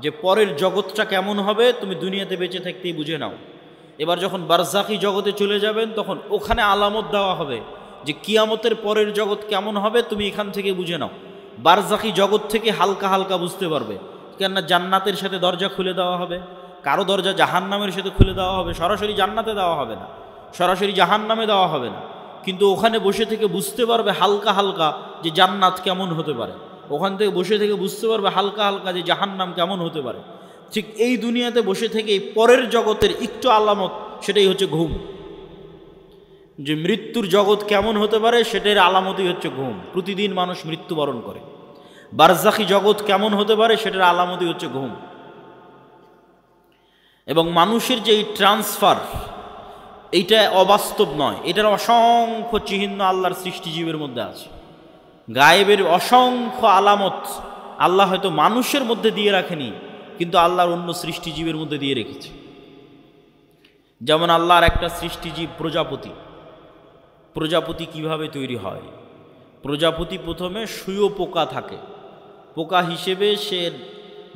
যে পরের জগৎটা কেমন হবে তুমি দুনিয়াতে বেঁচে থাকতেই বুঝে নাও। এবার যখন বারজাখি জগতে চলে যাবেন তখন ওখানে আলামত দেওয়া হবে যে কিয়ামতের পরের জগৎ কেমন হবে, তুমি এখান থেকে বুঝে নাও। বারজাখি জগৎ থেকে হালকা হালকা বুঝতে পারবে, কেননা জান্নাতের সাথে দরজা খুলে দেওয়া হবে, কারো দরজা জাহান্নামের সাথে খুলে দেওয়া হবে। সরাসরি জান্নাতে দেওয়া হবে না, সরাসরি জাহান্নামে দেওয়া হবে না, কিন্তু ওখানে বসে থেকে বুঝতে পারবে হালকা হালকা যে জান্নাত কেমন হতে পারে। ওখান থেকে বসে থেকে বুঝতে পারবে হালকা হালকা যে জাহান্নাম কেমন হতে পারে। ঠিক এই দুনিয়াতে বসে থেকে এই পরের জগতের একটু আলামত, সেটাই হচ্ছে ঘুম। যে মৃত্যুর জগৎ কেমন হতে পারে সেটার আলামতই হচ্ছে ঘুম। প্রতিদিন মানুষ মৃত্যুবরণ করে। বারজাখি জগৎ কেমন হতে পারে সেটার আলামতই হচ্ছে ঘুম। এবং মানুষের যে এই ট্রান্সফার, এইটা অবাস্তব নয়, এটার অসংখ্য চিহ্ন আল্লাহর সৃষ্টিজীবের মধ্যে আছে। গায়েবের অসংখ্য আলামত আল্লাহ হয়তো মানুষের মধ্যে দিয়ে রাখেনি, কিন্তু আল্লাহর অন্য সৃষ্টিজীবের মধ্যে দিয়ে রেখেছে। যেমন আল্লাহর একটা সৃষ্টিজীব প্রজাপতি। প্রজাপতি কিভাবে তৈরি হয়? প্রজাপতি প্রথমে শুঁয়ো পোকা থাকে, পোকা হিসেবে সে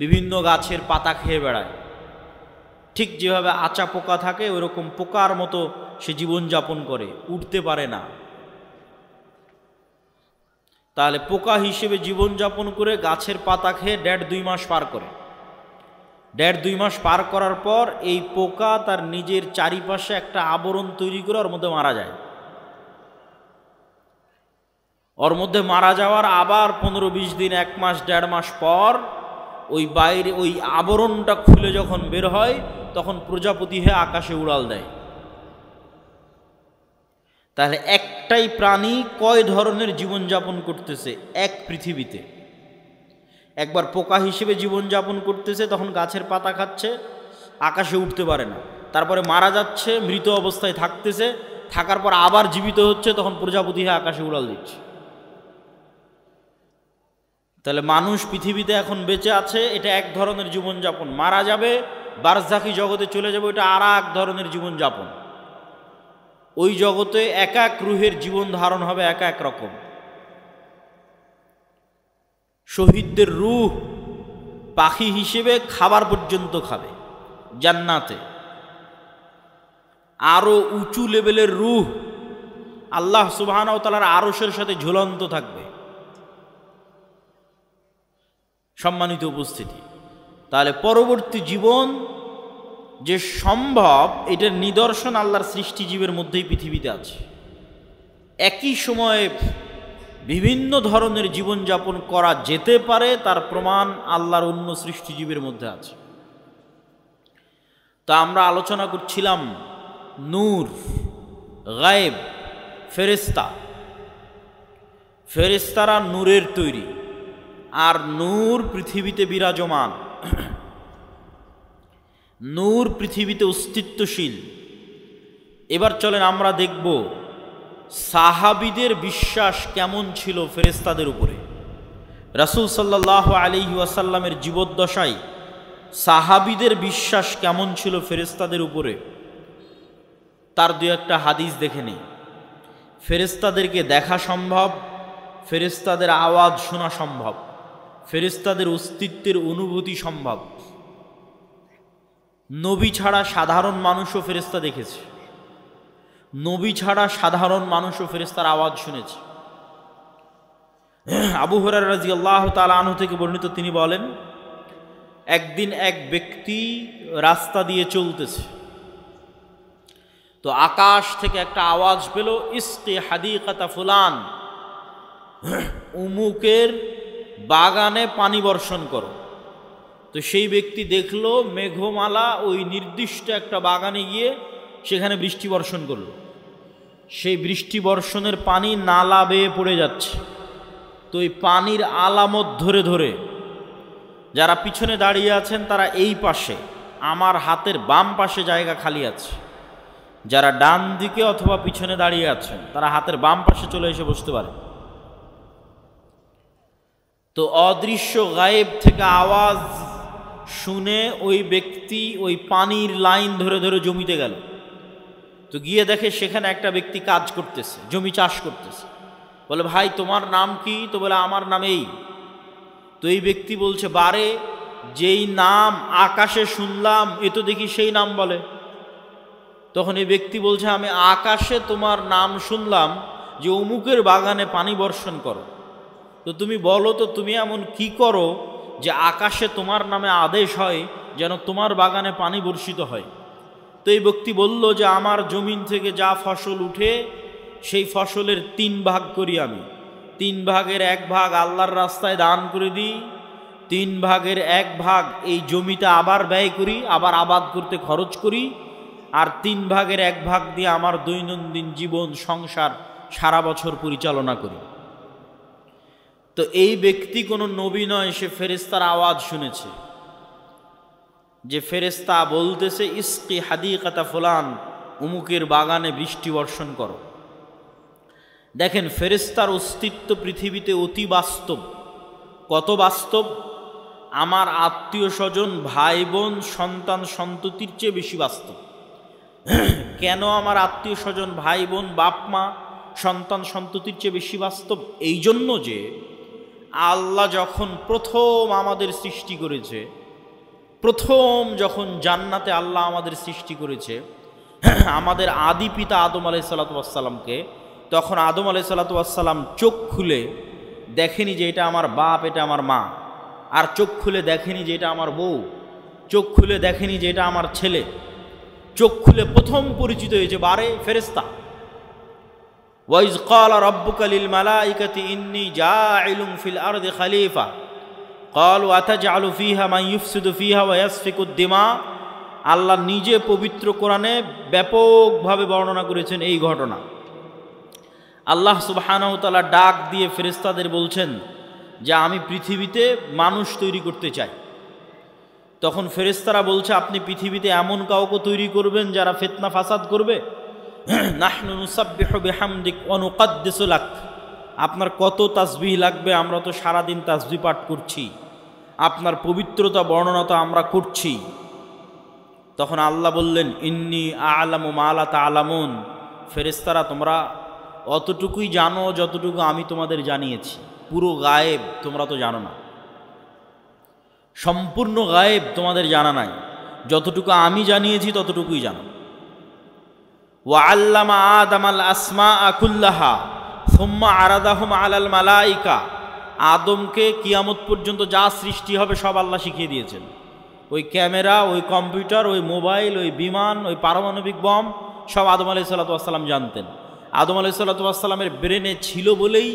বিভিন্ন গাছের পাতা খেয়ে বেড়ায়। ঠিক যেভাবে আচা পোকা থাকে ওইরকম পোকার মতো সে জীবনযাপন করে, উঠতে পারে না। তাহলে পোকা হিসেবে জীবনযাপন করে গাছের পাতা খেয়ে 1.5-2 মাস পার করে। 1.5-2 মাস পার করার পর এই পোকা তার নিজের চারিপাশে একটা আবরণ তৈরি করে ওর মধ্যে মারা যায়। ওর মধ্যে মারা যাওয়ার আবার 15-20 দিন, 1 মাস, 1.5 মাস পর ওই বাইরে ওই আবরণটা খুলে যখন বের হয় তখন প্রজাপতি হয়ে আকাশে উড়াল দেয়। তাহলে একটাই প্রাণী কয় ধরনের জীবনযাপন করতেছে এক পৃথিবীতে? একবার পোকা হিসেবে জীবনযাপন করতেছে, তখন গাছের পাতা খাচ্ছে, আকাশে উঠতে পারে না, তারপরে মারা যাচ্ছে, মৃত অবস্থায় থাকতেছে, থাকার পর আবার জীবিত হচ্ছে, তখন প্রজাপতি হয়ে আকাশে উড়াল দিচ্ছে। তাহলে মানুষ পৃথিবীতে এখন বেঁচে আছে, এটা এক ধরনের জীবনযাপন। মারা যাবে, বারজাখী জগতে চলে যাব, এটা আর এক ধরনের জীবনযাপন। ওই জগতে এক এক রুহের জীবন ধারণ হবে এক এক রকম। শহীদদের রূহ পাখি হিসেবে খাবার পর্যন্ত খাবে জান্নাতে। আরো উঁচু লেভেলের রূহ আল্লাহ সুবহানাহু ওয়া তাআলার আরশের সাথে ঝুলন্ত থাকবে। সম্মানিত উপস্থিতি, তাহলে পরবর্তী জীবন যে সম্ভব, এটার নিদর্শন আল্লাহর সৃষ্টিজীবের মধ্যেই পৃথিবীতে আছে। একই সময়ে বিভিন্ন ধরনের জীবনযাপন করা যেতে পারে, তার প্রমাণ আল্লাহর অন্য সৃষ্টিজীবের মধ্যে আছে। তা আমরা আলোচনা করছিলাম নূর, গায়েব, ফেরেশতা। ফেরেশতারা নূরের তৈরি, আর নূর পৃথিবীতে বিরাজমান। নূর পৃথিবীতে অস্তিত্বশীল। এবার চলেন আমরা দেখব সাহাবীদের বিশ্বাস কেমন ছিল ফেরেশতাদের উপরে। রাসূল সাল্লাল্লাহু আলাইহি ওয়াসাল্লামের জীবদ্দশায় সাহাবীদের বিশ্বাস কেমন ছিল ফেরেশতাদের উপরে, তার দুই একটা হাদিস দেখে নিই। ফেরেশতাদেরকে দেখা সম্ভব, ফেরেশতাদের আওয়াজ শোনা সম্ভব, ফেরেশতাদের অস্তিত্বের অনুভূতি সম্ভব। নবী ছাড়া সাধারণ মানুষও ফেরেশতা দেখেছে, নবী ছাড়া সাধারণ মানুষও ফেরেশতার আওয়াজ শুনেছে। আবু হুরায়রা রাদিয়াল্লাহু তাআলা আনহু থেকে বর্ণিত, তিনি বলেন, একদিন এক ব্যক্তি রাস্তা দিয়ে চলতেছে, তো আকাশ থেকে একটা আওয়াজ পেল, ইসকি হাদিকাতা ফুলান, উমুকের বাগানে পানি বর্ষণ করো। তো সেই ব্যক্তি দেখলো মেঘমালা ওই নির্দিষ্ট একটা বাগানে গিয়ে সেখানে বৃষ্টি বর্ষণ করলো। সেই বৃষ্টি বর্ষণের পানি নালা বেয়ে পড়ে যাচ্ছে। তো এই পানির আলামত ধরে ধরে যারা পিছনে দাঁড়িয়ে আছেন তারা এই পাশে, আমার হাতের বাম পাশে জায়গা খালি আছে, যারা ডান দিকে অথবা পিছনে দাঁড়িয়ে আছেন তারা হাতের বাম পাশে চলে এসে বসতে পারে। তো অদৃশ্য গায়েব থেকে আওয়াজ শুনে ওই ব্যক্তি ওই পানির লাইন ধরে ধরে জমিতে গেল। তো গিয়ে দেখে সেখানে একটা ব্যক্তি কাজ করতেছে, জমি চাষ করতেছে। বলে, ভাই তোমার নাম কি? তো বলে, আমার নাম এই। তো এই ব্যক্তি বলছে, বারে যেই নাম আকাশে শুনলাম এ তো দেখি সেই নাম বলে। তখন এই ব্যক্তি বলছে, আমি আকাশে তোমার নাম শুনলাম যে অমুকের বাগানে পানি বর্ষণ করো। তো তুমি বলো তো তুমি এমন কি করো যে আকাশে তোমার নামে আদেশ হয় যেন তোমার বাগানে পানি বর্ষিত হয়। তো এই ব্যক্তি বলল যে আমার জমিন থেকে যা ফসল উঠে সেই ফসলের 3 ভাগ করি আমি, 3 ভাগের 1 ভাগ আল্লাহর রাস্তায় দান করে দিই, 3 ভাগের 1 ভাগ এই জমিতে আবার ব্যয় করি, আবার আবাদ করতে খরচ করি, আর 3 ভাগের 1 ভাগ দিয়ে আমার দৈনন্দিন জীবন সংসার সারা বছর পরিচালনা করি। তো এই ব্যক্তি কোনো নবী নয়, সে ফেরেশতার আওয়াজ শুনেছে যে ফেরেশতা বলতেছে, ইসকি হাদিকাতা ফুলান, উমুকের বাগানে বৃষ্টি বর্ষণ করো। দেখেন ফেরেশতার অস্তিত্ব পৃথিবীতে অতি বাস্তব। কত বাস্তব? আমার আত্মীয় স্বজন, ভাই বোন, সন্তান সন্ততির চেয়ে বেশি বাস্তব। কেন আমার আত্মীয় স্বজন, ভাই বোন, বাপ মা, সন্তান সন্ততির চেয়ে বেশি বাস্তব? এই জন্য যে আল্লাহ যখন প্রথম আমাদের সৃষ্টি করেছে, প্রথম যখন জান্নাতে আল্লাহ আমাদের সৃষ্টি করেছে আমাদের আদি পিতা আদম আলাইহিসসালাতু ওয়াসসালামকে, তখন আদম আলাইহিসসালাতু ওয়াসসালাম চোখ খুলে দেখেনি যে এটা আমার বাপ, এটা আমার মা, আর চোখ খুলে দেখেনি যে এটা আমার বউ, চোখ খুলে দেখেনি যে এটা আমার ছেলে। চোখ খুলে প্রথম পরিচিত হয়েছে বারে ফেরেশতা। ওয়াইজ ক্বালা রাব্বুকা লিল মালাইকাতি ইন্নী জাইলুন ফিল আরদি খলিফা ক্বালু আতাজআলু ফিহা মান ইউফসিদু ফিহা ওয়া ইয়াসফিকুদ দিমা। আল্লাহ নিজে পবিত্র কোরআনে ব্যাপকভাবে বর্ণনা করেছেন এই ঘটনা। আল্লাহ সুবহানাহু ওয়া তাআলা ডাক দিয়ে ফেরেশতাদের বলছেন যে আমি পৃথিবীতে মানুষ তৈরি করতে চাই। তখন ফেরেশতারা বলছে, আপনি পৃথিবীতে এমন কাউকে তৈরি করবেন যারা ফিতনা ফাসাদ করবে? নাহনু নুসাব্বিহু বিহামদিক ওয়া নুকদ্দিসু লাক। আপনার কত তাসবিহ লাগবে? আমরা তো সারাদিন তাসবিহ পাঠ করছি, আপনার পবিত্রতা বর্ণনা তো আমরা করছি। তখন আল্লাহ বললেন, ইন্নী আ'লামু মা লা তা'লামুন, ফেরেশতারা তোমরা অতটুকুই জানো যতটুকু আমি তোমাদের জানিয়েছি। পুরো গায়েব তোমরা তো জানো না, সম্পূর্ণ গায়েব তোমাদের জানা নাই, যতটুকু আমি জানিয়েছি ততটুকুই জানো। ওয়া আল্লামা আদামাল আসমাআ কুল্লাহা সুম্মা আরাদাহুম আলাল মালাইকা, আদমকে কিয়ামত পর্যন্ত যা সৃষ্টি হবে সব আল্লাহ শিখিয়ে দিয়েছেন। ওই ক্যামেরা, ওই কম্পিউটার, ওই মোবাইল, ওই বিমান, ওই পারমাণবিক বম সব আদম আলাইহিসসালাতু ওয়াসসালাম জানতেন। আদম আলাইহিসসালাতু ওয়াসসালামের ব্রেনে ছিল বলেই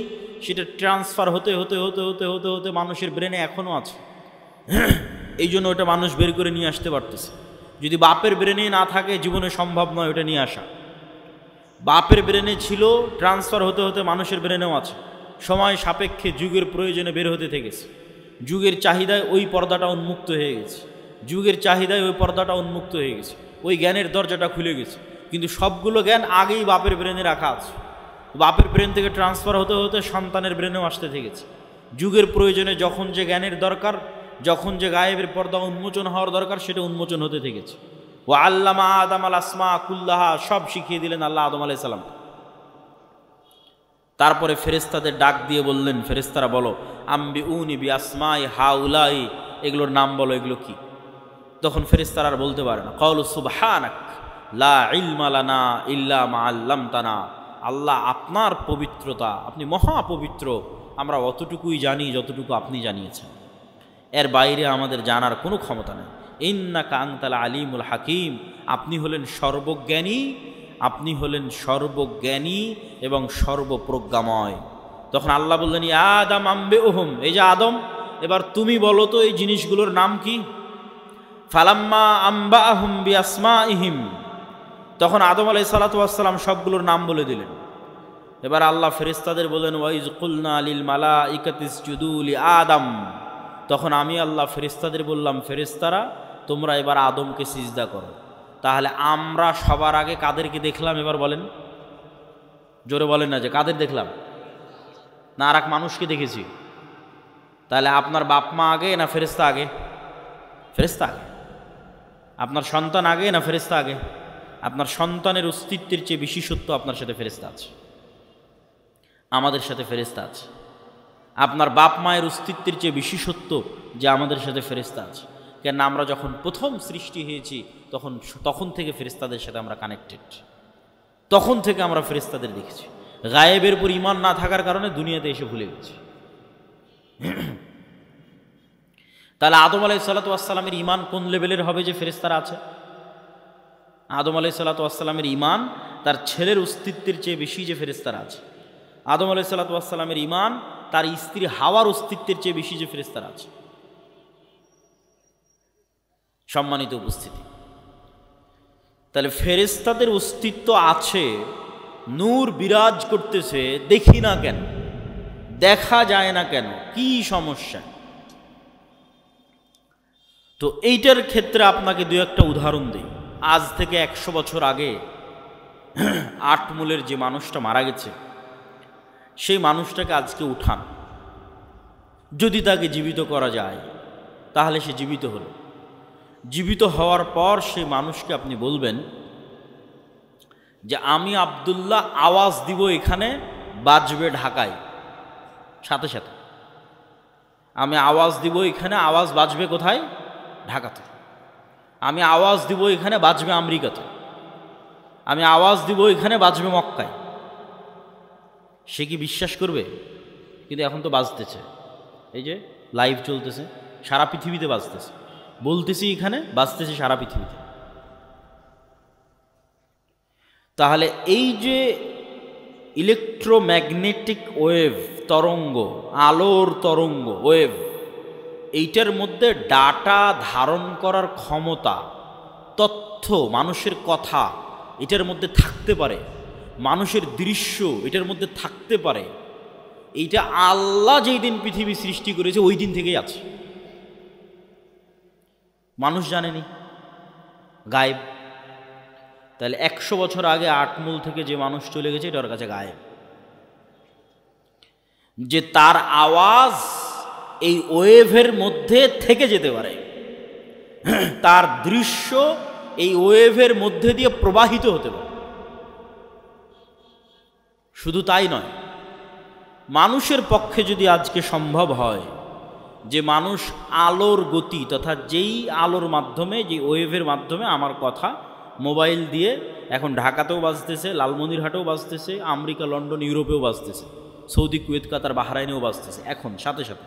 সেটা ট্রান্সফার হতে হতে হতে হতে হতে হতে মানুষের ব্রেনে এখনও আছে। এই জন্য ওটা মানুষ বের করে নিয়ে আসতে পারতেছে। যদি বাপের ব্রেনে না থাকে জীবনে সম্ভব নয় ওটা নিয়ে আসা। বাপের ব্রেনে ছিল, ট্রান্সফার হতে হতে মানুষের ব্রেনেও আছে। সময় সাপেক্ষে যুগের প্রয়োজনে বের হতে থেকেছে। যুগের চাহিদায় ওই পর্দাটা উন্মুক্ত হয়ে গেছে, যুগের চাহিদায় ওই পর্দাটা উন্মুক্ত হয়ে গেছে, ওই জ্ঞানের দরজাটা খুলে গেছে। কিন্তু সবগুলো জ্ঞান আগেই বাপের ব্রেনে রাখা আছে। বাপের ব্রেন থেকে ট্রান্সফার হতে হতে সন্তানের ব্রেনেও আসতে থেকেছে। যুগের প্রয়োজনে যখন যে জ্ঞানের দরকার, যখন যে গায়েবের পর্দা উন্মোচন হওয়ার দরকার, সেটা উন্মোচন হতে থেকেছে। ওয়া আল্লামা আদামাল আসমাআ কুল্লাহা, সব শিখিয়ে দিলেন আল্লাহ আদম আলাইহিস সালাম। তারপরে ফেরেশতাদের ডাক দিয়ে বললেন, ফেরেশতারা বলো, আম্বিউনি বিআসমাই হাউলাই, এগুলোর নাম বলো, এগুলো কি? তখন ফেরেশতারা আর বলতে পারে না। ক্বালু সুবহানাক লা ইলমা লানা ইল্লা মা আল্লামতানা, আল্লাহ আপনার পবিত্রতা, আপনি মহাপবিত্র, আমরা অতটুকুই জানি যতটুকু আপনি জানিয়েছেন, এর বাইরে আমাদের জানার কোনো ক্ষমতা নেই। ইন্নাকা আনতাল আলিমুল হাকিম, আপনি হলেন সর্বজ্ঞানী, আপনি হলেন সর্বজ্ঞানী এবং সর্বপ্রজ্ঞাময়। তখন আল্লাহ বললেন, ইয়া আদম আম্বিউহুম, এই যে আদম, এবার তুমি বলো তো এই জিনিসগুলোর নাম কি? ফালাম্মা আম্বাআহুম বিআসমাইহিম, তখন আদম আলাইহিস সালাতু ওয়াস সালাম সবগুলোর নাম বলে দিলেন। এবার আল্লাহ ফেরেশতাদের বলেন, ওয়াইজ কুলনা লিল মালাইকাতি ইসজুদু লি আদম, তখন আমি আল্লাহ ফেরেশতাদের বললাম, ফেরেশতারা তোমরা এবার আদমকে সিজদা করো। তাহলে আমরা সবার আগে কাদেরকে দেখলাম এবার বলেন? জোরে বলেন না যে কাদের দেখলাম, না আর এক মানুষকে দেখেছি। তাহলে আপনার বাপ মা আগে না ফেরেশতা আগে? ফেরেশতা আগে। আপনার সন্তান আগে না ফেরেশতা আগে? আপনার সন্তানের অস্তিত্বের চেয়ে বিশেষত্ব আপনার সাথে ফেরেশতা আছে, আমাদের সাথে ফেরেশতা আছে। আপনার বাপ মায়ের অস্তিত্বের চেয়ে বিশেষত্ব যে আমাদের সাথে ফেরেশতা আছে। কেন আমরা যখন প্রথম সৃষ্টি হয়েছি তখন থেকে ফেরেশতাদের সাথে আমরা কানেক্টেড, তখন থেকে আমরা ফেরেশতাদের দেখেছি। গায়েবের উপর ঈমান না থাকার কারণে দুনিয়াতে এসে ভুলে গেছি। তাহলে আদম আলাইহিস সালাতু ওয়াস সালামের ঈমান কোন লেভেলের হবে যে ফেরেশতারা আছে? আদম আলাইহিস সালাতু ওয়াস সালামের ঈমান তার ছেলের অস্তিত্বের চেয়ে বেশি যে ফেরেশতারা আছে। আদম আলাইহিস সালাতু ওয়াস সালামের ঈমান তার স্ত্রী হাওয়ার অস্তিত্বের চেয়ে বেশি যে ফেরেশতারা আছে। সম্মানিত উপস্থিতি, তাহলে ফেরেশতাদের অস্তিত্ব আছে, নূর বিরাজ করতেছে, দেখি না কেন, দেখা যায় না কেন, কি সমস্যা? তো এইটার ক্ষেত্রে আপনাকে দু একটা উদাহরণ দিই। আজ থেকে 100 বছর আগে আটমূলের যে মানুষটা মারা গেছে, সেই মানুষটাকে আজকে উঠান, যদি তাকে জীবিত করা যায় তাহলে সে জীবিত হলো। জীবিত হওয়ার পর সেই মানুষকে আপনি বলবেন যে আমি আব্দুল্লাহ আওয়াজ দিব, এখানে বাজবে ঢাকায়, সাথে সাথে আমি আওয়াজ দিব, এখানে আওয়াজ বাজবে কোথায়? ঢাকাতে। আমি আওয়াজ দিব, এখানে বাজবে আমেরিকাতে। আমি আওয়াজ দিব, এখানে বাজবে মক্কায়। সে কি বিশ্বাস করবে? কিন্তু এখন তো বাজতেছে, এই যে লাইভ চলতেছে, সারা পৃথিবীতে বাজতেছে, বলতেছি এখানে, বাজতেছে সারা পৃথিবীতে। তাহলে এই যে ইলেকট্রোম্যাগনেটিক ওয়েভ, তরঙ্গ, আলোর তরঙ্গ ওয়েভ, এইটার মধ্যে ডাটা ধারণ করার ক্ষমতা, তথ্য, মানুষের কথা এটার মধ্যে থাকতে পারে, মানুষের দৃশ্য এটার মধ্যে থাকতে পারে। এইটা আল্লাহ যেই দিন পৃথিবী সৃষ্টি করেছে ওই দিন থেকেই আছে, মানুষ জানেনি, গায়েব। তাহলে 100 বছর আগে আটমূল থেকে যে মানুষ চলে গেছে এটার কাছে গায়েব। যে তার আওয়াজ এই ওয়েভের মধ্যে থেকে যেতে পারে, তার দৃশ্য এই ওয়েভের মধ্যে দিয়ে প্রবাহিত হতে পারে। শুধু তাই নয়, মানুষের পক্ষে যদি আজকে সম্ভব হয় যে মানুষ আলোর গতি তথা যেই আলোর মাধ্যমে, যে ওয়েভের মাধ্যমে আমার কথা মোবাইল দিয়ে এখন ঢাকাতেও বাজতেছে, লালমনিরহাটেও বাজতেছে, আমেরিকা, লন্ডন, ইউরোপেও বাজতেছে, সৌদি, কুয়েত, কাতার, বাহরাইনেও বাজতেছে, এখন সাথে সাথে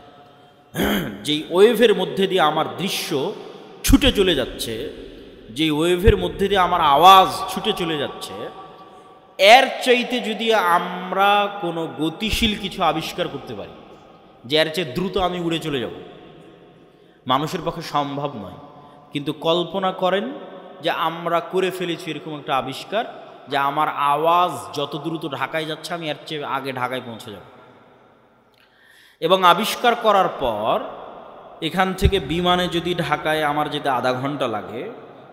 যেই ওয়েভের মধ্যে দিয়ে আমার দৃশ্য ছুটে চলে যাচ্ছে, যেই ওয়েভের মধ্যে দিয়ে আমার আওয়াজ ছুটে চলে যাচ্ছে, এর চাইতে যদি আমরা কোনো গতিশীল কিছু আবিষ্কার করতে পারি যে এর চেয়ে দ্রুত আমি উড়ে চলে যাব, মানুষের পক্ষে সম্ভব নয়। কিন্তু কল্পনা করেন যে আমরা করে ফেলেছি এরকম একটা আবিষ্কার যে আমার আওয়াজ যত দ্রুত ঢাকায় যাচ্ছে আমি এর চেয়ে আগে ঢাকায় পৌঁছে যাব। এবং আবিষ্কার করার পর এখান থেকে বিমানে যদি ঢাকায় আমার যেতে আধা ঘন্টা লাগে,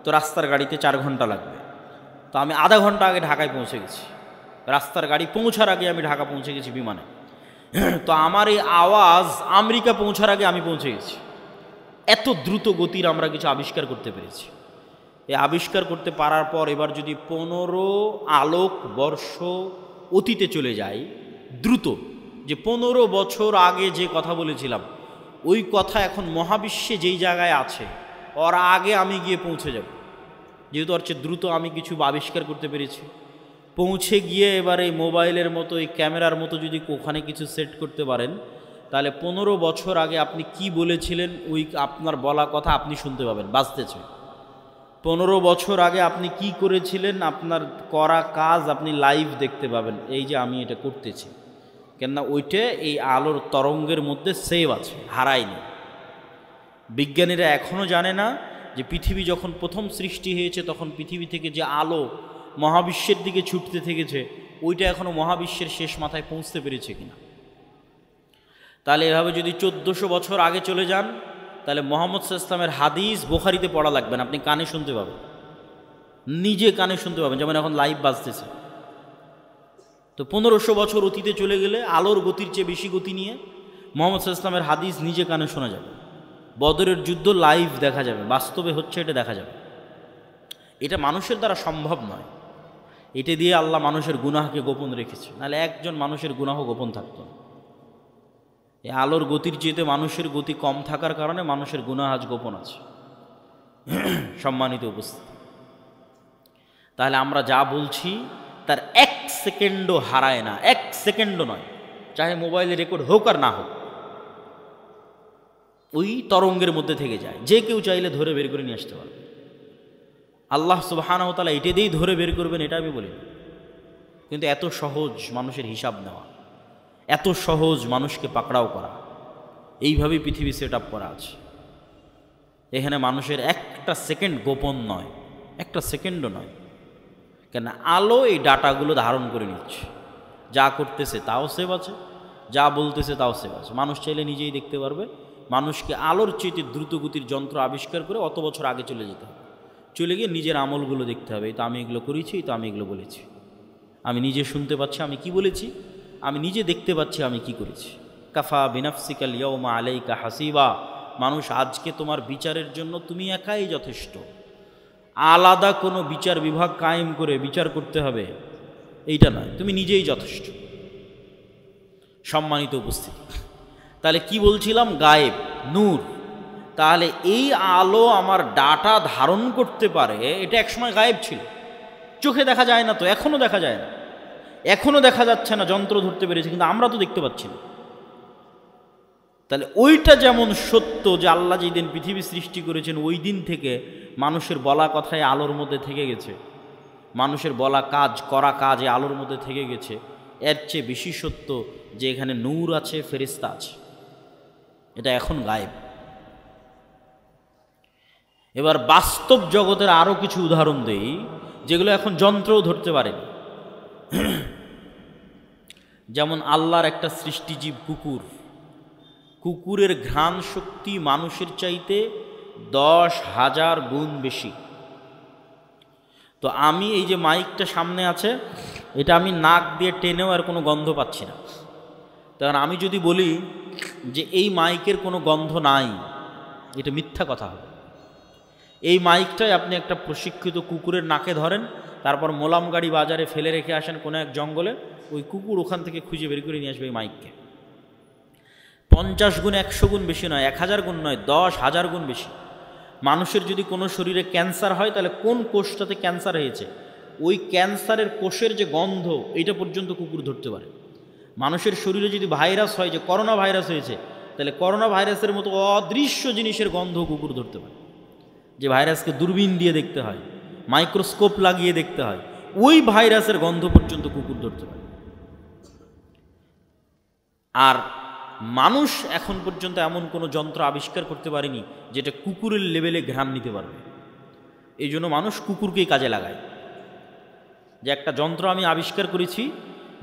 তো রাস্তার গাড়িতে 4 ঘন্টা লাগবে। তো আমি আধা ঘন্টা আগে ঢাকায় পৌঁছে গেছি, রাস্তার গাড়ি পৌঁছার আগে আমি ঢাকা পৌঁছে গেছি বিমানে। তো আমার এই আওয়াজ আমেরিকা পৌঁছার আগে আমি পৌঁছে গেছি। এত দ্রুত গতির আমরা কিছু আবিষ্কার করতে পেরেছি। এই আবিষ্কার করতে পারার পর এবার যদি 15 আলোক বর্ষ অতীতে চলে যাই দ্রুত, যে 15 বছর আগে যে কথা বলেছিলাম ওই কথা এখন মহাবিশ্বে যেই জায়গায় আছে ওর আগে আমি গিয়ে পৌঁছে যাব, যেহেতু ওর চেয়ে দ্রুত আমি কিছু আবিষ্কার করতে পেরেছি। পৌঁছে গিয়ে এবার এই মোবাইলের মতো, এই ক্যামেরার মতো যদি ওখানে কিছু সেট করতে পারেন, তাহলে 15 বছর আগে আপনি কি বলেছিলেন ওই আপনার বলা কথা আপনি শুনতে পাবেন, বাজতেছে। 15 বছর আগে আপনি কি করেছিলেন, আপনার করা কাজ আপনি লাইভ দেখতে পাবেন, এই যে আমি এটা করতেছি, কেননা ওইটা এই আলোর তরঙ্গের মধ্যে সেভ আছে, হারায়নি। বিজ্ঞানীরা এখনও জানে না যে পৃথিবী যখন প্রথম সৃষ্টি হয়েছে তখন পৃথিবী থেকে যে আলো মহাবিশ্বের দিকে ছুটতে থেকেছে ওইটা এখনও মহাবিশ্বের শেষ মাথায় পৌঁছতে পেরেছে কিনা। তাহলে এভাবে যদি 1400 বছর আগে চলে যান, তাহলে মুহাম্মদ সাল্লাল্লাহু আলাইহি ওয়াসাল্লামের হাদিস বুখারীতে পড়া লাগবে না, আপনি কানে শুনতে পাবেন, নিজে কানে শুনতে পাবেন, যেমন এখন লাইভ বাজতেছে। তো 1500 বছর অতীতে চলে গেলে আলোর গতির চেয়ে বেশি গতি নিয়ে মুহাম্মদ সাল্লাল্লাহু আলাইহি ওয়াসাল্লামের হাদিস নিজে কানে শোনা যাবে, বদরের যুদ্ধ লাইভ দেখা যাবে, বাস্তবে হচ্ছে এটা দেখা যাবে। এটা মানুষের দ্বারা সম্ভব নয়, এটা দিয়ে আল্লাহ মানুষের গুনাহকে গোপন রেখেছে, নাহলে একজন মানুষের গুনাহ গোপন থাকতো না। এই আলোর গতির চেয়ে মানুষের গতি কম থাকার কারণে মানুষের গুনাহ আজ গোপন আছে। সম্মানিত উপস্থিতি, তাহলে আমরা যা বলছি তার 1 সেকেন্ডও হারায় না, 1 সেকেন্ডও নয়, চাহে মোবাইলে রেকর্ড হোক আর না হোক, ওই তরঙ্গের মধ্যে থেকে যায়, যে কেউ চাইলে ধরে বের করে নিয়ে আসতে পারবে। আল্লাহ সুবহানাহু ওয়া তাআলা এটা দিয়েই ধরে বের করবেন এটা আমি বলি, কিন্তু এত সহজ মানুষের হিসাব নেওয়া, এত সহজ মানুষকে পাকড়াও করা, এইভাবেই পৃথিবী সেট আপ করা আছে। এখানে মানুষের একটা সেকেন্ড গোপন নয়, একটা সেকেন্ডও নয়, কেন আলো এই ডাটাগুলো ধারণ করে নিচ্ছে, যা করতেছে তাও সেভ আছে, যা বলতেছে তাও সেভ আছে। মানুষ চাইলে নিজেই দেখতে পারবে। মানুষকে আলোর চেয়ে দ্রুতগতির যন্ত্র আবিষ্কার করে অত বছর আগে চলে যেতে হবে, চলে গিয়ে নিজের আমলগুলো দেখতে হবে, এই তো আমি এগুলো করেছি, এই তো আমি এগুলো বলেছি, আমি নিজে শুনতে পাচ্ছি আমি কি বলেছি, আমি নিজে দেখতে পাচ্ছি আমি কি করেছি। কাফা বিনাফসিকাল ইয়াউমা আলাইকা হাসিবা, মানুষ আজকে তোমার বিচারের জন্য তুমি একাই যথেষ্ট, আলাদা কোনো বিচার বিভাগ কায়েম করে বিচার করতে হবে এইটা নয়, তুমি নিজেই যথেষ্ট। সম্মানিত উপস্থিতি, তাহলে কি বলছিলাম, গায়েব, নূর। তাহলে এই আলো আমার ডাটা ধারণ করতে পারে, এটা একসময় গায়েব ছিল, চোখে দেখা যায় না, তো এখনও দেখা যায় না, এখনও দেখা যাচ্ছে না, যন্ত্র ধরতে পেরেছে কিন্তু আমরা তো দেখতে পাচ্ছি না। তাহলে ওইটা যেমন সত্য যে আল্লাহ যেই দিন পৃথিবী সৃষ্টি করেছেন ওই দিন থেকে মানুষের বলা কথায় আলোর মধ্যে থেকে গেছে, মানুষের বলা কাজ করা কাজ এই আলোর মধ্যে থেকে গেছে, এর চেয়ে বেশি সত্য যে এখানে নূর আছে, ফেরেশতা আছে, এটা এখন গায়েব। এবার বাস্তব জগতের আরও কিছু উদাহরণ দেই যেগুলো এখন যন্ত্রও ধরতে পারেনি। যেমন আল্লাহর একটা সৃষ্টিজীব কুকুর, কুকুরের ঘ্রাণ শক্তি মানুষের চাইতে 10,000 গুণ বেশি। তো আমি এই যে মাইকটা সামনে আছে এটা আমি নাক দিয়ে টেনেও আর কোনো গন্ধ পাচ্ছি না, তখন আমি যদি বলি যে এই মাইকের কোনো গন্ধ নাই, এটা মিথ্যা কথা হবে। এই মাইকটাই আপনি একটা প্রশিক্ষিত কুকুরের নাকে ধরেন, তারপর মোলাম গাড়ি বাজারে ফেলে রেখে আসেন কোনো এক জঙ্গলে, ওই কুকুর ওখান থেকে খুঁজে বের করে নিয়ে আসবে এই মাইককে। 50 গুণ 100 গুণ বেশি নয়, 1000 গুণ নয়, 10,000 গুণ বেশি। মানুষের যদি কোনো শরীরে ক্যান্সার হয়, তাহলে কোন কোষটাতে ক্যান্সার হয়েছে ওই ক্যান্সারের কোষের যে গন্ধ এটা পর্যন্ত কুকুর ধরতে পারে। মানুষের শরীরে যদি ভাইরাস হয়, যে করোনা ভাইরাস হয়েছে, তাহলে করোনা ভাইরাসের মতো অদৃশ্য জিনিসের গন্ধ কুকুর ধরতে পারে। যে ভাইরাসকে দূরবীন দিয়ে দেখতে হয়, মাইক্রোস্কোপ লাগিয়ে দেখতে হয়, ওই ভাইরাসের গন্ধ পর্যন্ত কুকুর ধরতে পারে। আর মানুষ এখন পর্যন্ত এমন কোনো যন্ত্র আবিষ্কার করতে পারেনি যেটা কুকুরের লেভেলে ঘ্রাণ নিতে পারবে। এই জন্য মানুষ কুকুরকেই কাজে লাগায়, যে একটা যন্ত্র আমি আবিষ্কার করেছি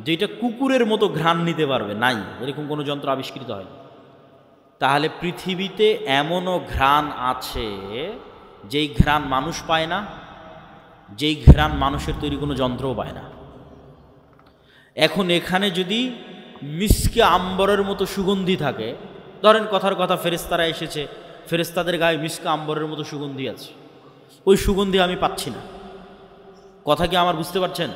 যেটা কুকুরের মতো ঘ্রাণ নিতে পারবে, নাই, এরকম কোনো যন্ত্র আবিষ্কৃত হয়নি। তাহলে পৃথিবীতে এমনও ঘ্রাণ আছে যেই ঘ্রাণ মানুষ পায় না, যেই ঘ্রাণ মানুষের তৈরি কোনো যন্ত্রও পায় না। এখন এখানে যদি মিসকে আম্বরের মতো সুগন্ধি থাকে, ধরেন কথার কথা ফেরেশতারা এসেছে, ফেরেশতাদের গায়ে মিসকে আম্বরের মতো সুগন্ধি আছে, ওই সুগন্ধি আমি পাচ্ছি না। কথা কি আমার বুঝতে পারছেন?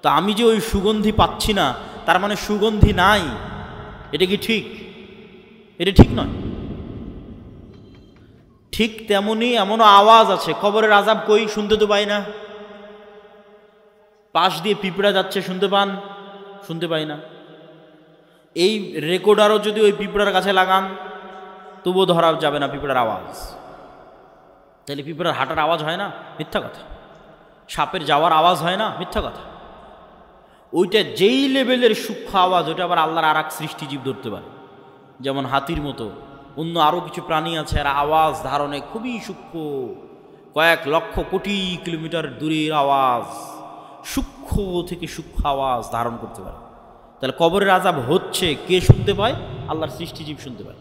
তো আমি যে ওই সুগন্ধি পাচ্ছি না, তার মানে সুগন্ধি নাই, এটা কি ঠিক? এটা ঠিক নয়। ঠিক তেমনি এমনও আওয়াজ আছে, কবরের আযাব কই, শুনতে তো পাই না। পাশ দিয়ে পিঁপড়া যাচ্ছে, শুনতে পান? শুনতে পাই না। এই রেকর্ডারও যদি ওই পিঁপড়ার কাছে লাগান তবুও ধরা যাবে না পিঁপড়ার আওয়াজ। তাহলে পিঁপড়ার হাঁটার আওয়াজ হয় না? মিথ্যা কথা। সাপের যাওয়ার আওয়াজ হয় না? মিথ্যা কথা। ওইটা যেই লেভেলের সূক্ষ্ম আওয়াজ, ওইটা আবার আল্লাহর আর এক সৃষ্টিজীব ধরতে পারে। যেমন হাতির মতো অন্য আরও কিছু প্রাণী আছে, আর আওয়াজ ধারণে খুবই সূক্ষ্ম, কয়েক লক্ষ কোটি কিলোমিটার দূরের আওয়াজ, সূক্ষ্ম থেকে সূক্ষ্ম আওয়াজ ধারণ করতে পারে। তাহলে কবরের আযাব হচ্ছে, কে শুনতে পায়? আল্লাহর সৃষ্টিজীব শুনতে পায়,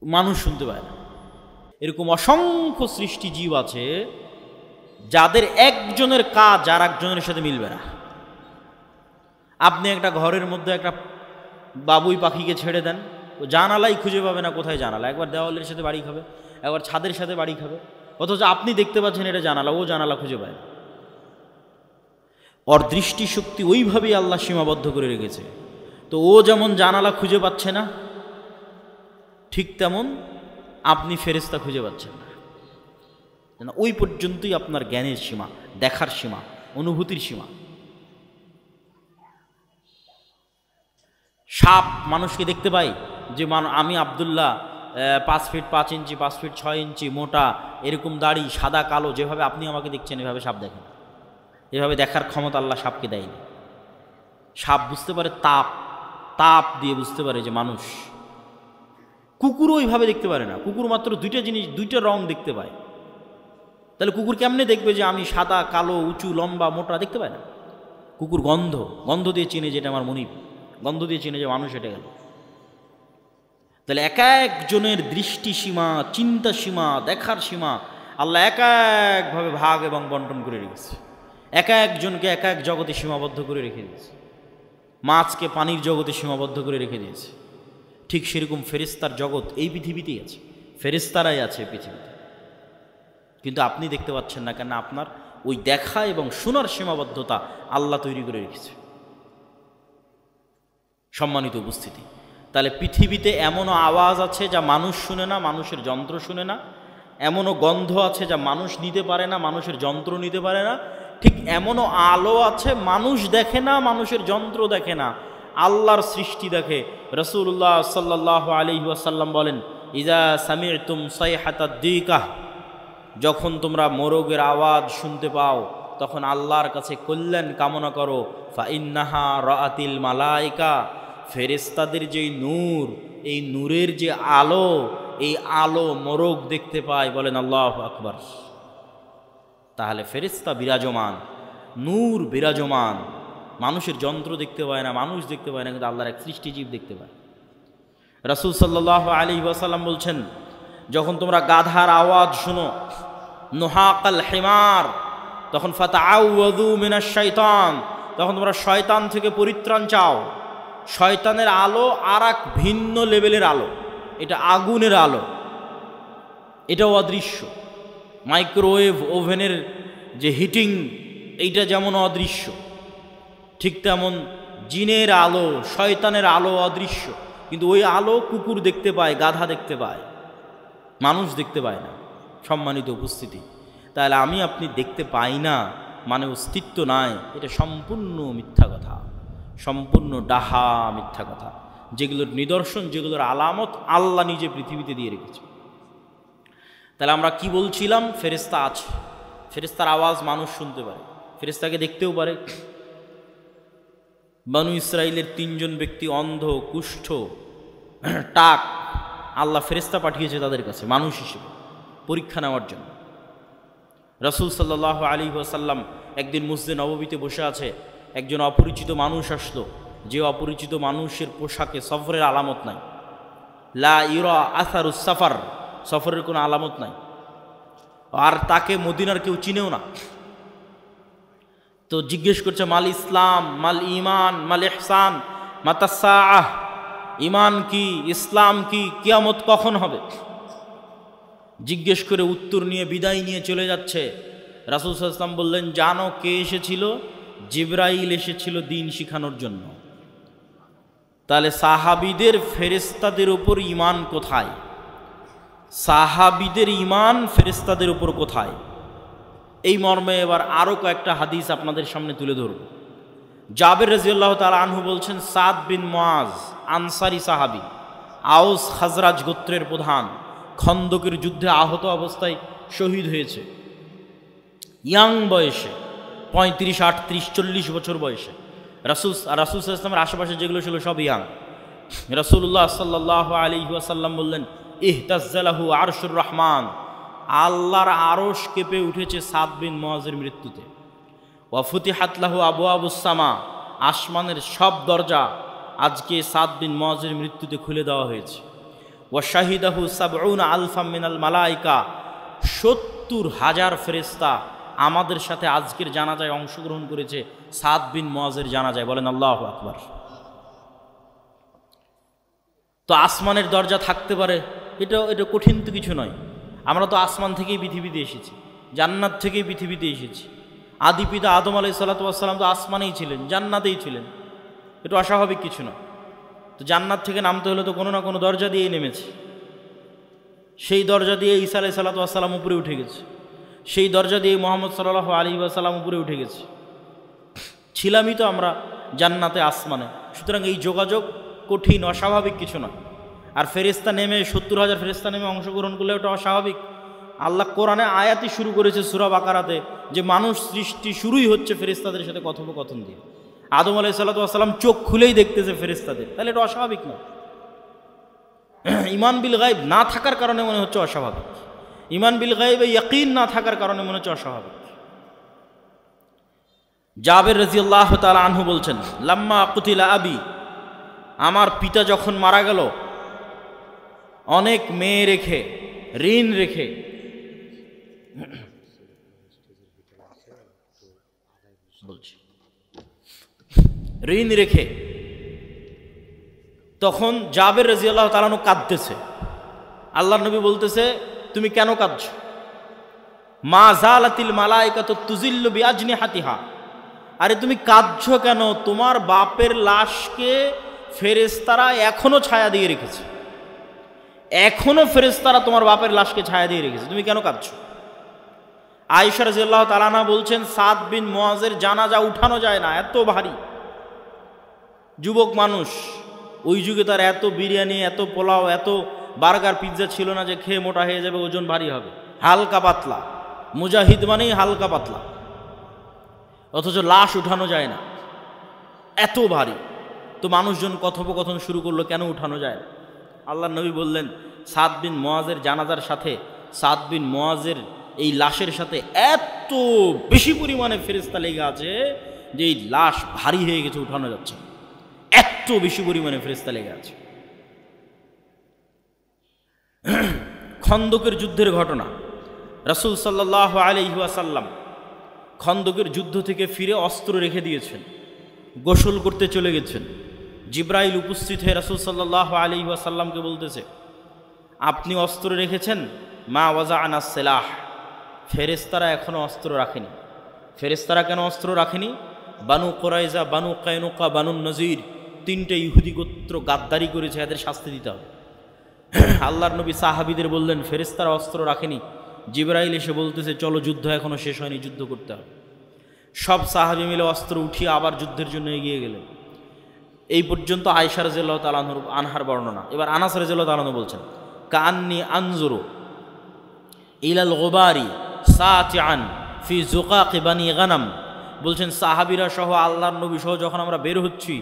মানুষ শুনতে পায় না। এরকম অসংখ্য সৃষ্টিজীব আছে যাদের একজনের কাজ আর একজনের সাথে মিলবে না। আপনি একটা ঘরের মধ্যে একটা বাবুই পাখিকে ছেড়ে দেন, ও জানালাই খুঁজে পাবে না কোথায় জানালা। একবার দেওয়ালের সাথে বাড়ি খাবে, একবার ছাদের সাথে বাড়ি খাবে, অথচ আপনি দেখতে পাচ্ছেন এটা জানালা, ও জানালা খুঁজে পায় না। ওর দৃষ্টিশক্তি ওইভাবেই আল্লাহ সীমাবদ্ধ করে রেখেছে। তো ও যেমন জানালা খুঁজে পাচ্ছে না, ঠিক তেমন আপনি ফেরেশতা খুঁজে পাচ্ছেন না। ওই পর্যন্তই আপনার জ্ঞানের সীমা, দেখার সীমা, অনুভূতির সীমা। সাপ মানুষকে দেখতে পাই, যে আমি আব্দুল্লাহ 5 ফিট 5 ইঞ্চি, 5 ফিট 6 ইঞ্চি মোটা, এরকম দাড়ি, সাদা কালো, যেভাবে আপনি আমাকে দেখছেন এভাবে সাপ দেখেন। এভাবে দেখার ক্ষমতা আল্লাহ সাপকে দেয়নি। সাপ বুঝতে পারে তাপ, তাপ দিয়ে বুঝতে পারে যে মানুষ। কুকুরও ওইভাবে দেখতে পারে না। কুকুর মাত্র দুইটা জিনিস, দুইটা রং দেখতে পায়। তাহলে কুকুর কেমনে দেখবে যে আমি সাদা কালো, উঁচু লম্বা মোটা? দেখতে পায় না। কুকুর গন্ধ, গন্ধ দিয়ে চিনে যেটা আমার মনিব, গন্ধ দিয়ে চিনে যে মানুষ এটা গেল। তাহলে এক একজনের দৃষ্টি সীমা, চিন্তা সীমা, দেখার সীমা আল্লাহ এক একভাবে ভাগ এবং বন্টন করে রেখেছে। এক একজনকে এক এক জগতে সীমাবদ্ধ করে রেখে দিয়েছে। মাছকে পানির জগতে সীমাবদ্ধ করে রেখে দিয়েছে। ঠিক সেরকম ফেরেশতার জগৎ এই পৃথিবীতেই আছে, ফেরেশতারাই আছে পৃথিবীতে। কিন্তু আপনি দেখতে পাচ্ছেন না কেন? আপনার ওই দেখা এবং শোনার সীমাবদ্ধতা আল্লাহ তৈরি করে রেখেছে। সম্মানিত উপস্থিতি, তাহলে পৃথিবীতে এমনও আওয়াজ আছে যা মানুষ শুনে না, মানুষের যন্ত্র শুনে না। এমনও গন্ধ আছে যা মানুষ নিতে পারে না, মানুষের যন্ত্র নিতে পারে না। ঠিক এমনও আলো আছে মানুষ দেখে না, মানুষের যন্ত্র দেখে না, আল্লাহর সৃষ্টি দেখে। রাসূলুল্লাহ সাল্লাল্লাহু আলাইহি ওয়াসাল্লাম বলেন, ইজা সামি'তুম সাইহাতাদ দিকাহ, যখন তোমরা মোরগের আওয়াজ শুনতে পাও তখন আল্লাহর কাছে কল্যাণ কামনা করো। ফা ইন্নাহা রাআতিল মালাইকা, ফেরেশতাদের যেই নূর, এই নূরের যে আলো, এই আলো মোরগ দেখতে পায়। বলেন আল্লাহু আকবার। তাহলে ফেরেশতা বিরাজমান, নূর বিরাজমান। মানুষের যন্ত্র দেখতে পায় না, মানুষ দেখতে পায় না, কিন্তু আল্লাহর এক সৃষ্টিজীব দেখতে পায়। রাসূল সাল্লাল্লাহু আলাইহি ওয়াসাল্লাম বলছেন, যখন তোমরা গাধার আওয়াজ শুনো, নুহাকাল হিমার, তখন ফাতাআউযু মিনাশ শাইতান, তখন তোমরা শয়তান থেকে পরিত্রাণ চাও। শয়তানের আলো আর এক ভিন্ন লেভেলের আলো, এটা আগুনের আলো। এটাও অদৃশ্য। মাইক্রোওয়েভ ওভেনের যে হিটিং, এইটা যেমন অদৃশ্য, ঠিক তেমন জিনের আলো, শয়তানের আলো অদৃশ্য, কিন্তু ওই আলো কুকুর দেখতে পায়, গাধা দেখতে পায়, মানুষ দেখতে পায় না। সম্মানিত উপস্থিতি, তাহলে আমি আপনি দেখতে পাই না মানে অস্তিত্ব নাই, এটা সম্পূর্ণ মিথ্যা কথা, সম্পূর্ণ ডাহা মিথ্যা কথা। যেগুলোর নিদর্শন, যেগুলোর আলামত আল্লাহ নিজে পৃথিবীতে দিয়ে রেখেছে। তাহলে আমরা কি বলছিলাম? ফেরেশতা আছে, ফেরেশতার আওয়াজ মানুষ শুনতে পারে, ফেরেশতাকে দেখতেও পারে। বনু ইসরাইলের 3 জন ব্যক্তি অন্ধ, কুষ্ঠ, টাক, আল্লাহ ফেরেশতা পাঠিয়েছে তাদের কাছে মানুষ হিসেবে পরীক্ষা নেওয়ার জন্য। রাসূল সাল্লাল্লাহু আলাইহি ওয়াসাল্লাম একদিন মসজিদে নববীতে বসে আছে, একজন অপরিচিত মানুষ আসলো, যে অপরিচিত মানুষের পোশাকে সফরের আলামত নাই, লা ইউরা আসারুস সাফার, সফরের কোনো আলামত নাই, আর তাকে মদিনার কেউ চিনেও না। তো জিজ্ঞেস করছে, মাল ইসলাম, মাল ইমান, মাল ইহসান, মাতাসাআহ, ইমান কি, ইসলাম কি, কিয়ামত কখন হবে? জিজ্ঞেস করে উত্তর নিয়ে বিদায় নিয়ে চলে যাচ্ছে। রাসূল সাল্লাল্লাহু আলাইহি ওয়াসাল্লাম বললেন, জানো কে এসেছিল? জিবরাইল এসেছিল দিন শিখানোর জন্য। তাহলে সাহাবীদের ফেরেশতাদের উপর ঈমান কোথায়? সাহাবীদের ঈমান ফেরেশতাদের উপর কোথায়? এই মর্মে এবার আরও কয়েকটা হাদিস আপনাদের সামনে তুলে ধরব। জাবের রাদিয়াল্লাহু তাআলা আনহু বলছেন, সাদ বিন মুআজ আনসারী সাহাবী, আউস খাজরাজ গোত্রের প্রধান, খন্দকের যুদ্ধে আহত অবস্থায় শহীদ হয়েছে, ইয়াং বয়সে, 35, 38, 40 বছর বয়সে। রাসূল সাল্লাল্লাহু আলাইহি ওয়াসাল্লামের আশেপাশে যেগুলো ছিল সব ইয়াং। রাসূলুল্লাহ সাল্লাল্লাহু আলাইহি ওয়াসাল্লাম বললেন, ইহতাজ্জালাহু আরশুর রহমান, আল্লাহর আরশ কেঁপে উঠেছে সাদ বিন মুআজের মৃত্যুতে। ওয়া ফুতিহাত লাহু আবওয়াবুস সামা, আসমানের সব দরজা আজকে সাদ বিন মুআজের মৃত্যুতে খুলে দেওয়া হয়েছে। ওয়া শাহিদাহু ৭০ আলফাম মিনাল মালাইকা, ৭০,০০০ ফেরেশতা আমাদের সাথে আজকের জানাজায় অংশগ্রহণ করেছে সাদ বিন মুআজের জানাজায়। বলেন আল্লাহু আকবার। তো আসমানের দরজা থাকতে পারে, এটা কঠিন তো কিছু নয়। আমরা তো আসমান থেকেই পৃথিবীতে এসেছি, জান্নাত থেকেই পৃথিবীতে এসেছি। আদি পিতা আদম আলাইহিস সালাতু ওয়াস সালাম তো আসমানেই ছিলেন, জান্নাতেই ছিলেন, এটা অস্বাভাবিক কিছু না। তো জান্নাত থেকে নামতে হলে তো কোনো না কোনো দরজা দিয়েই নেমেছে। সেই দরজা দিয়ে ঈসা আলাইহিস সালাতু ওয়াস সালাম উপরে উঠে গেছে, সেই দরজা দিয়ে মুহাম্মদ সাল্লাল্লাহু আলাইহি ওয়াসাল্লাম উপরে উঠে গেছে। ছিলামই তো আমরা জান্নাতে, আসমানে। সুতরাং এই যোগাযোগ কঠিন, অস্বাভাবিক কিছু না। আর ফেরেশতা নেমে ৭০,০০০ ফেরেশতা নেমে অংশগ্রহণ করলে ওটা অস্বাভাবিক। আল্লাহ কোরআনে আয়াতই শুরু করেছে সূরা বাকারাতে যে মানুষ সৃষ্টি শুরুই হচ্ছে ফেরেশতাদের সাথে কথোপকথন দিয়ে। আদম আলাইহিস সালাতু ওয়াস সালাম চোখ খুলেই দেখতেছে ফেরেশতাদের, তাহলে এটা অস্বাভাবিক না। ঈমান বিল গায়ব না থাকার কারণে মনে হচ্ছে অস্বাভাবিক, ঈমান বিল গায়বে ইয়াকিন না থাকার কারণে মনে হচ্ছে অস্বাভাবিক। জাবের রাদিয়াল্লাহু তাআলা আনহু বলছেন, লাম্মা কুতিলা আবি, আমার পিতা যখন মারা গেল, অনেক মেয়ে রেখে, ঋণ রেখে, বলছি ঋণ রেখে, তখন জাবের রাদিয়াল্লাহু তাআলা আনহু কাঁদতেছে। আল্লাহর নবী বলতেছে, তুমি কেন কাঁদছো? মা জালাতিল মালাইকাতু তুজিল্লু বিআজনিহাতিহা, আরে তুমি কাঁদছো কেন? তোমার বাপের লাশকে ফেরেশতারা এখনো ছায়া দিয়ে রেখেছে, এখনো ফেরেশতারা তোমার বাপের লাশকে ছায়া দিয়ে রেখেছে, তুমি কেন কাঁদছো? আয়েশা রাদিয়াল্লাহু তাআলা আনহা বলছেন, সাদ বিন মুআজের জানাজা উঠানো যায় না, এত ভারী। যুবক মানুষ, ওই যুগে তার এত বিরিয়ানি, এত পোলাও, এত বার্গার, পিৎজা ছিল না যে খেয়ে মোটা হয়ে যাবে, ওজন ভারী হবে। হালকা পাতলা, মুজাহিদ মানেই হালকা পাতলা, অথচ লাশ উঠানো যায় না, এত ভারী। তো মানুষজন কথোপকথন শুরু করলো, কেন উঠানো যায় না? আল্লাহর নবী বললেন, সাদ বিন মুআজের জানাজার সাথে, সাদ বিন মুআজের এই লাশের সাথে এত বেশি পরিমাণে ফেরেশতা লেগে আছে যে এই লাশ ভারী হয়ে গেছে, উঠানো যাচ্ছে, এত বেশি পরিমাণে ফেরেশতা লেগে আছে। খন্দকের যুদ্ধের ঘটনা, রাসূল সাল্লাল্লাহু আলাইহি ওয়াসাল্লাম খন্দকের যুদ্ধ থেকে ফিরে অস্ত্র রেখে দিয়েছেন, গোসল করতে চলে গেছেন। জিবরাইল উপস্থিত হয়ে রাসূল সাল্লাল্লাহু আলাইহি ওয়াসাল্লামকে বলতেছে, আপনি অস্ত্র রেখেছেন, মা ওয়াজাআনা সিলাহ, ফেরেশতারা এখনও অস্ত্র রাখেনি। ফেরেশতারা কেন অস্ত্র রাখেনি? বানু কুরাইজা, বানু কায়নুকা, বানু নজির, তিনটে ইহুদি গোত্র গাদ্দারি করেছে, এদের শাস্তি দিতে হবে। আল্লাহর নবী সাহাবীদের বললেন ফেরেশতারা অস্ত্র রাখেনি। জিবরাইল এসে বলতেছে চলো, যুদ্ধ এখনও শেষ হয়নি, যুদ্ধ করতে হবে। সব সাহাবী মিলে অস্ত্র উঠিয়ে আবার যুদ্ধের জন্য এগিয়ে গেলেন। এই পর্যন্ত আয়েশা রাদিয়াল্লাহু তাআলা আনহার বর্ণনা। এবার আনাস রাদিয়াল্লাহু তাআলা বলছেন, কাআন্নী আনজুরু ইলাল গুবারি সাতিআন ফি যুকাকি বানি গানাম। বলছেন সাহাবীরা সহ আল্লাহর নবী সহ যখন আমরা বের হচ্ছি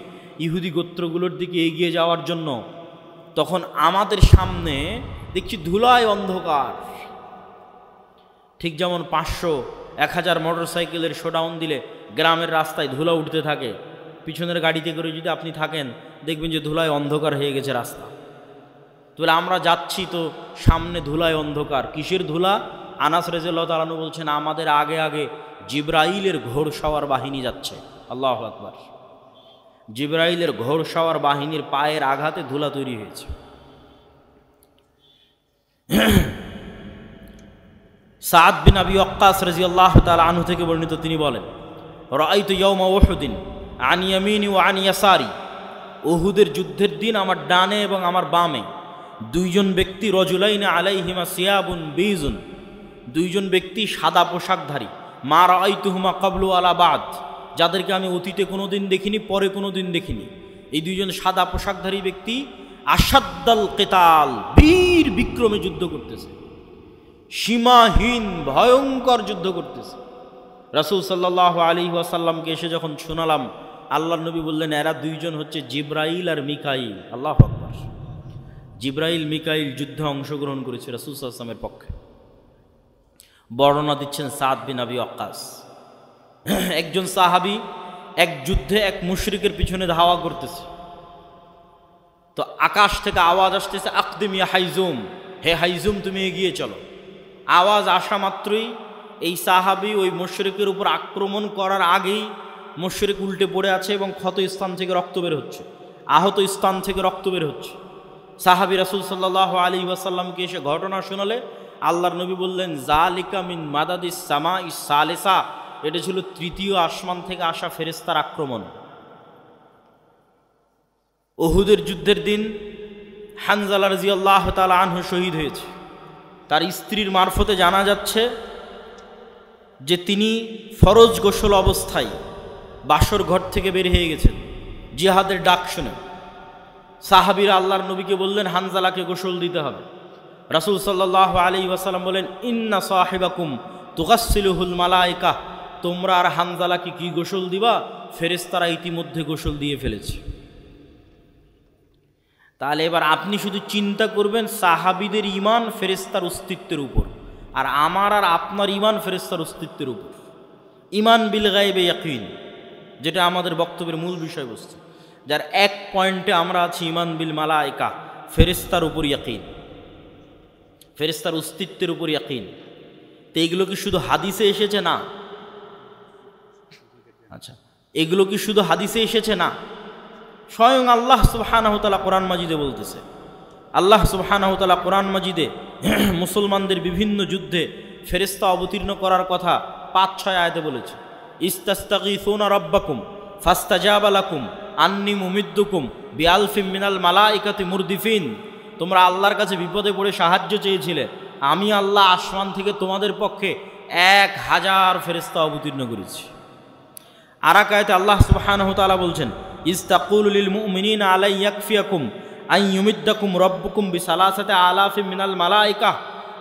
ইহুদি গোত্রগুলোর দিকে এগিয়ে যাওয়ার জন্য, তখন আমাদের সামনে দেখছি ধুলায় অন্ধকার। ঠিক যেমন 500-1000 মোটরসাইকেলের শোডাউন দিলে গ্রামের রাস্তায় ধুলা উঠতে থাকে, পিছনের গাড়িতে করে যদি আপনি থাকেন দেখবেন যে ধুলায় অন্ধকার হয়ে গেছে রাস্তা। তাহলে আমরা যাচ্ছি তো সামনে ধুলায় অন্ধকার। কিসের ধুলা? আনাস রাদিয়াল্লাহু তাআলা আনহু বলছেন আমাদের আগে আগে জিবরাইলের ঘোড়সওয়ার বাহিনী যাচ্ছে। আল্লাহু আকবার। জিবরাইলের ঘোড়সওয়ার বাহিনীর পায়ের আঘাতে ধুলা তৈরি হয়েছে। সাদ বিন আবি ওয়াক্কাস রাদিয়াল্লাহু তাআলা আনহু থেকে বর্ণিত, তিনি বলেন রাআইতু ইয়াওমা উহুদিন আন ইয়ামিনি ওয়া আন ইয়াসারি। উহুদের যুদ্ধের দিন আমার ডানে এবং আমার বামে দুইজন ব্যক্তি, রজুলাইনা আলাইহিমা সিয়াবুন বীজুন, দুইজন ব্যক্তি সাদা পোশাকধারী, মা রাআইতুহুমা ক্বাবলু আলা বাদ, যাদেরকে আমি অতীতে কোনোদিন দেখিনি, পরে কোনোদিন দেখিনি। এই দুইজন সাদা পোশাকধারী ব্যক্তি আশাদ্দাল কিতাল, বীর বিক্রমে যুদ্ধ করতেছে, সীমাহীন ভয়ঙ্কর যুদ্ধ করতেছে। রাসূল সাল্লাল্লাহু আলাইহি ওয়াসাল্লামকে এসে যখন শোনালাম, আল্লাহর নবী বললেন এরা দুইজন হচ্ছে জিবরাইল আর মিকাইল। আল্লাহু আকবার। জিবরাইল মিকাইল যুদ্ধে অংশগ্রহণ করেছে রাসূল সাল্লাল্লাহু আলাইহি ওয়াসাল্লামের পক্ষে। বর্ণনা দিচ্ছেন সাদ বিন আবি ওয়াক্কাস। একজন সাহাবী এক যুদ্ধে এক মুশরিকের পিছনে ধাওয়া করতেছে, তো আকাশ থেকে আওয়াজ আসতেছে আকদিম ইয়া হাইজুম, হে হাইজুম তুমি এগিয়ে চলো। আওয়াজ আসা মাত্রই এই সাহাবী ওই মুশরিকের উপর আক্রমণ করার আগেই মুশরিক উল্টে পড়ে আছে এবং ক্ষত স্থান থেকে রক্ত বের হচ্ছে, আহত স্থান থেকে রক্ত বের হচ্ছে। সাহাবী রাসূল সাল্লাল্লাহু আলাইহি ওয়াসাল্লামকে এসে ঘটনা শোনালে আল্লাহর নবী বললেন জালিকা মিন মাদাদিস সামাইস সালিসা, এটা ছিল তৃতীয় আসমান থেকে আসা ফেরেশতার আক্রমণ। উহুদের যুদ্ধের দিন হানজালা রাদিয়াল্লাহু তাআলা আনহু শহীদ হয়েছে। তার স্ত্রীর মারফতে জানা যাচ্ছে যে তিনি ফরজ গোসল অবস্থায় বাসর ঘর থেকে বের হয়ে গেছেন জিহাদের ডাক শুনে। সাহাবীরা আল্লাহর নবীকে বললেন হানজালাকে গোসল দিতে হবে। রাসূল সাল্লাল্লাহু আলাইহি ওয়াসাল্লাম বলেন ইন্না সাহিবাকুম তুগাসসিলুহুল মালায়েকা, তোমরা আর হানজালাকে কি গোসল দিবা? ফেরেশতারা ইতিমধ্যে গোসল দিয়ে ফেলেছে। তাহলে এবার আপনি শুধু চিন্তা করবেন সাহাবীদের ঈমান ফেরেশতার অস্তিত্বের উপর, আর আমার আর আপনার ঈমান ফেরেশতার অস্তিত্বের উপর। ঈমান বিল গায়বে ইয়াকিন, যেটা আমাদের বক্তব্যের মূল বিষয়বস্তু, যার এক পয়েন্টে আমরা আছি ঈমান বিল মালায়েকা, ফেরেশতার উপর ইয়াকিন, ফেরেশতার অস্তিত্বের উপর ইয়াকিন। তো এগুলো কি শুধু হাদিসে এসেছে? না। আচ্ছা, এগুলো কি শুধু হাদিসে এসেছে? না, স্বয়ং আল্লাহ সুবহানাহু ওয়া তাআলা কোরআন মাজিদে বলতেছে। আল্লাহ সুবহানাহু ওয়া তাআলা কোরআন মাজিদে মুসলমানদের বিভিন্ন যুদ্ধে ফেরেশতা অবতীর্ণ করার কথা 5-6 আয়াতে বলেছে। ইস্তাস্তাগীসুনা রাব্বাকুম ফাস্তাজাবা লাকুম আন্নী মুমিদ্দুকুম বিআলফিম মিনাল মালাইকাতি মুরদিফিন, তোমরা আল্লাহর কাছে বিপদে পড়ে সাহায্য চেয়েছিলে, আমি আল্লাহ আসমান থেকে তোমাদের পক্ষে 1000 ফেরেশতা অবতীর্ণ করেছি। আর এক আয়াতে আল্লাহ সুবহানাহু ওয়া তাআলা বলছেন ইস্তাকুলু লিল মুমিনিনা আলা ইয়াকফিয়াকুম আন ইউমিদ্দাকুম রাব্বুকুম বিসালাসাতি আলাফিম মিনাল মালাইকা,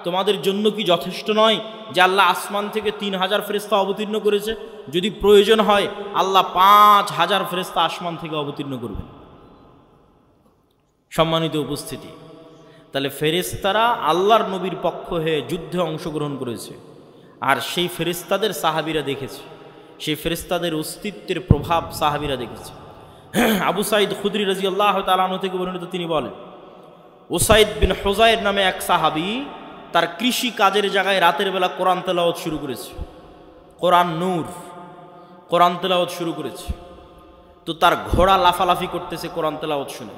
তোমাদের জন্য কি যথেষ্ট নয় যে আল্লাহ আসমান থেকে 3000 ফেরেশতা অবতীর্ণ করেছে? যদি প্রয়োজন হয় আল্লাহ 5000 ফেরেশতা আসমান থেকে অবতীর্ণ করবেন। সম্মানিত উপস্থিতি, তাহলে ফেরেশতারা আল্লাহর নবীর পক্ষ হয়ে যুদ্ধে অংশগ্রহণ করেছে, আর সেই ফেরেশতাদের সাহাবীরা দেখেছে, সেই ফেরেশতাদের অস্তিত্বের প্রভাব সাহাবীরা দেখেছে। আবু সাঈদ খুদরি রাদিয়াল্লাহু তাআলা আনহু থেকে বর্ণিত, তিনি বলেন উসাইদ বিন হুযায়র নামে এক সাহাবী তার কৃষি কাজের জায়গায় রাতের বেলা কোরআন তেলাওয়াত শুরু করেছে, কোরআন নূর, কোরআন তেলাওয়াত শুরু করেছে। তো তার ঘোড়া লাফালাফি করতেছে কোরআন তেলাওয়াত শুনে,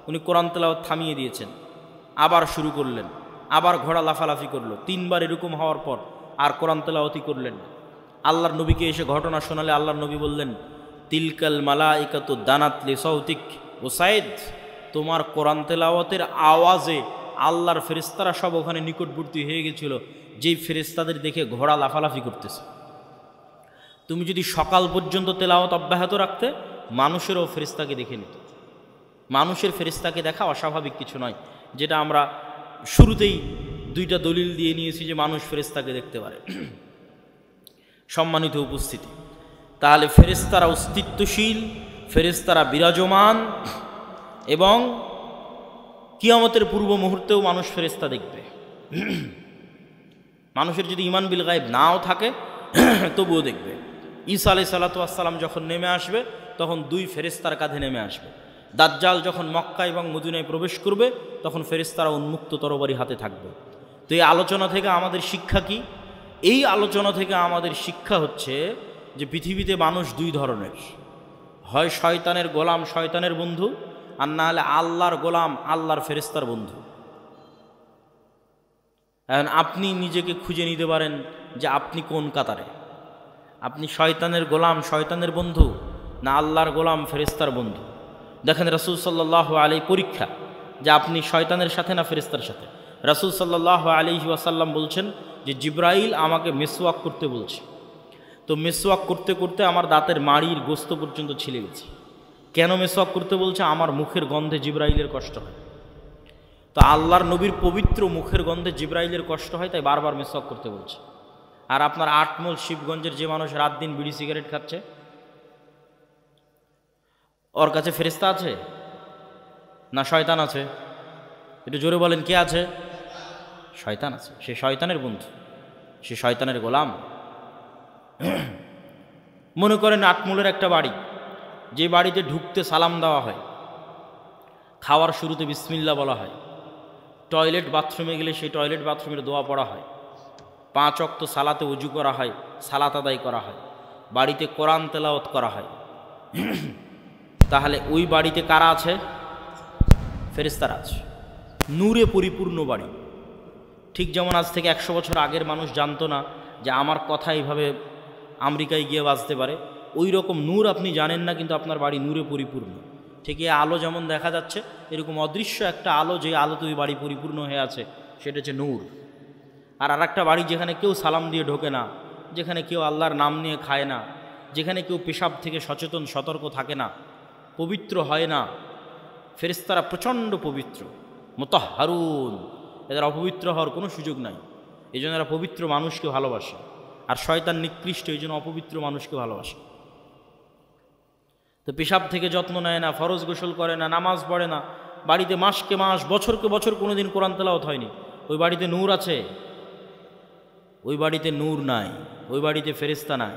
উনি কোরআন তেলাওয়াত থামিয়ে দিয়েছেন। আবার শুরু করলেন, আবার ঘোড়া লাফালাফি করলো। 3 বার এরকম হওয়ার পর আর কোরআন তেলাওয়াতি করলেন না। আল্লাহর নবীকে এসে ঘটনা শোনালে আল্লাহর নবী বললেন, তিলকাল মালাইকাতু দানাত লি সাউতিক ওসাইদ, তোমার কোরআন তেলাওয়াতের আওয়াজে আল্লাহর ফেরেশতারা সব ওখানে নিকটবর্তী হয়ে গেছিল, যেই ফেরেশতাদের দেখে ঘোড়া লাফালাফি করতেছে। তুমি যদি সকাল পর্যন্ত তেলাওয়াত অব্যাহত রাখতে, মানুষেরও ফেরেশতাকে দেখে নিত। মানুষের ফেরেশতাকে দেখা অস্বাভাবিক কিছু নয়, যেটা আমরা শুরুতেই 2টা দলিল দিয়ে নিয়েছি যে মানুষ ফেরেশতাকে দেখতে পারে। সম্মানিত উপস্থিতি, তাহলে ফেরেশতারা অস্তিত্বশীল, ফেরেশতারা বিরাজমান, এবং কিয়ামতের পূর্ব মুহূর্তেও মানুষ ফেরেশতা দেখবে। মানুষের যদি ঈমান বিল গায়ব নাও থাকে তবুও দেখবে। ঈসা আলাইহিস সালাতু ওয়াস সালাম যখন নেমে আসবে তখন 2 ফেরেশতার কাঁধে নেমে আসবে। দাজ্জাল যখন মক্কা এবং মদিনায় প্রবেশ করবে তখন ফেরেশতারা উন্মুক্ত তরবারি হাতে থাকবে। তো এই আলোচনা থেকে আমাদের শিক্ষা কি? এই আলোচনা থেকে আমাদের শিক্ষা হচ্ছে যে পৃথিবীতে মানুষ 2 ধরনের, হয় শয়তানের গোলাম, শয়তানের বন্ধু, আর না হলে আল্লাহর গোলাম, আল্লাহর ফেরেশতার বন্ধু। এখন আপনি নিজেকে খুঁজে নিতে পারেন যে আপনি কোন কাতারে, আপনি শয়তানের গোলাম, শয়তানের বন্ধু, না আল্লাহর গোলাম, ফেরেশতার বন্ধু। দেখেন রাসূল সাল্লাল্লাহু আলাইহি পরীক্ষা যে আপনি শয়তানের সাথে না ফেরেশতার সাথে। রাসূল সাল্লাল্লাহু আলাইহি ওয়াসাল্লাম বলছেন যে জিবরাইল আমাকে মেসওয়াক করতে বলছে, তো মেসওয়াক করতে করতে আমার দাঁতের মাড়ির গোস্ত পর্যন্ত ছিলে গেছে। কেন মেসওয়াক করতে বলছে? আমার মুখের গন্ধে জিবরাইলের কষ্ট হয়। তো আল্লাহর নবীর পবিত্র মুখের গন্ধে জিবরাইলের কষ্ট হয়, তাই বারবার মেসওয়াক করতে বলছে। আর আপনার 8 মূল শিবগঞ্জের যে মানুষ রাত দিন বিড়ি সিগারেট খাচ্ছে, ওর কাছে ফেরেশতা আছে না শয়তান আছে? একটু জোরে বলেন, কে আছে? শয়তান আছে। সে শয়তানের বন্ধু, সে শয়তানের গোলাম। মনে করেন 8 মূলের একটা বাড়ি, যে বাড়িতে ঢুকতে সালাম দেওয়া হয়, খাওয়ার শুরুতে বিসমিল্লাহ বলা হয়, টয়লেট বাথরুমে গেলে সেই টয়লেট বাথরুমের দোয়া পড়া হয়, 5 ওয়াক্ত সালাতে ওযু করা হয়, সালাত আদায় করা হয়, বাড়িতে কোরআন তেলাওয়াত করা হয়। তাহলে ওই বাড়িতে কারা আছে? ফেরেশতারা আছে। নূরে পরিপূর্ণ বাড়ি। ঠিক যেমন আজ থেকে 100 বছর আগের মানুষ জানতো না যে আমার কথা এইভাবে আমেরিকায় গিয়ে বাজতে পারে, ওই রকম নূর আপনি জানেন না, কিন্তু আপনার বাড়ি নূরে পরিপূর্ণ। ঠিক এই আলো যেমন দেখা যাচ্ছে, এরকম অদৃশ্য একটা আলো, যে আলোতে ওই বাড়ি পরিপূর্ণ হয়ে আছে, সেটা হচ্ছে নূর। আর আরেকটা বাড়ি যেখানে কেউ সালাম দিয়ে ঢোকে না, যেখানে কেউ আল্লাহর নাম নিয়ে খায় না, যেখানে কেউ পেশাব থেকে সচেতন সতর্ক থাকে না, পবিত্র হয় না। ফেরেশতারা প্রচণ্ড পবিত্র, মুতাহহারুন, এদের অপবিত্র হওয়ার কোনো সুযোগ নাই। এই জন্য এরা পবিত্র মানুষকে ভালোবাসে। আর শয়তান নিকৃষ্ট, এই জন্য অপবিত্র মানুষকে ভালোবাসে। তো পেশাব থেকে যত্ন নেয় না, ফরজ গোসল করে না, নামাজ পড়ে না, বাড়িতে মাসকে মাস, বছরকে বছর কোনোদিন কোরআন তেলাওয়াত হয়নি, ওই বাড়িতে নূর আছে? ওই বাড়িতে নূর নাই, ওই বাড়িতে ফেরেশতা নাই।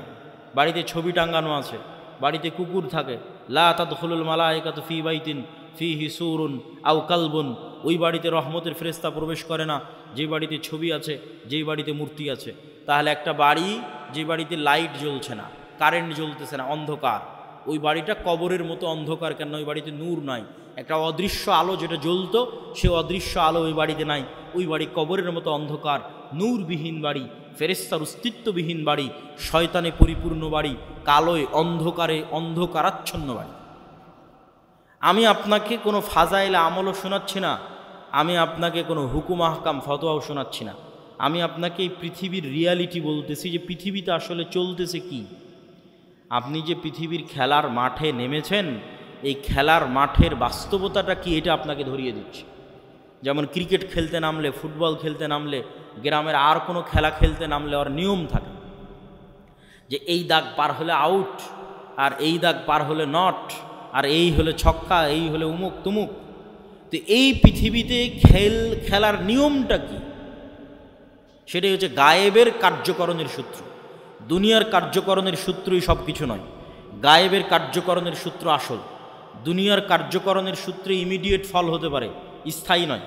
বাড়িতে ছবি টাঙ্গানো আছে, বাড়িতে কুকুর থাকে, লা তাদখুলুল মালাইকাতু ফি বাইতিন ফিহি সূরুন আও কালবুন, ওই বাড়িতে রহমতের ফেরেশতা প্রবেশ করে না যে বাড়িতে ছবি আছে, যেই বাড়িতে মূর্তি আছে। তাহলে একটা বাড়ি যে বাড়িতে লাইট জ্বলছে না, কারেন্ট জ্বলতেছে না, অন্ধকার, ওই বাড়িটা কবরের মতো অন্ধকার। কেন? ওই বাড়িতে নূর নাই। একটা অদৃশ্য আলো যেটা জ্বলতো, সে অদৃশ্য আলো ওই বাড়িতে নাই। ওই বাড়ি কবরের মতো অন্ধকার, নূরবিহীন বাড়ি, ফেরেশতার অস্তিত্ববিহীন বাড়ি, শয়তানে পরিপূর্ণ বাড়ি, কালোয় অন্ধকারে অন্ধকারাচ্ছন্ন বাড়ি। আমি আপনাকে কোনো ফাজাইল আমলও শোনাচ্ছি না, আমি আপনাকে কোনো হুকুম আহকাম ফতোয়াও শোনাচ্ছি না। আমি আপনাকে এই পৃথিবীর রিয়ালিটি বলতেছি যে পৃথিবীতে আসলে চলতেছে কি। আপনি যে পৃথিবীর খেলার মাঠে নেমেছেন, এই খেলার মাঠের বাস্তবতাটা কি, এটা আপনাকে ধরিয়ে দিচ্ছে। যেমন ক্রিকেট খেলতে নামলে, ফুটবল খেলতে নামলে, গ্রামের আর কোনো খেলা খেলতে নামলে ওর নিয়ম থাকে যে এই দাগ পার হলে আউট, আর এই দাগ পার হলে নট, আর এই হলে ছক্কা, এই হলে উমুক তুমুক। তো এই পৃথিবীতে খেলার নিয়মটা কি? সেটাই হচ্ছে গায়েবের কার্যকরণের সূত্র। দুনিয়ার কার্যকরণের সূত্রই সব কিছু নয়, গায়েবের কার্যকরণের সূত্র আসল। দুনিয়ার কার্যকরণের সূত্রে ইমিডিয়েট ফল হতে পারে, স্থায়ী নয়।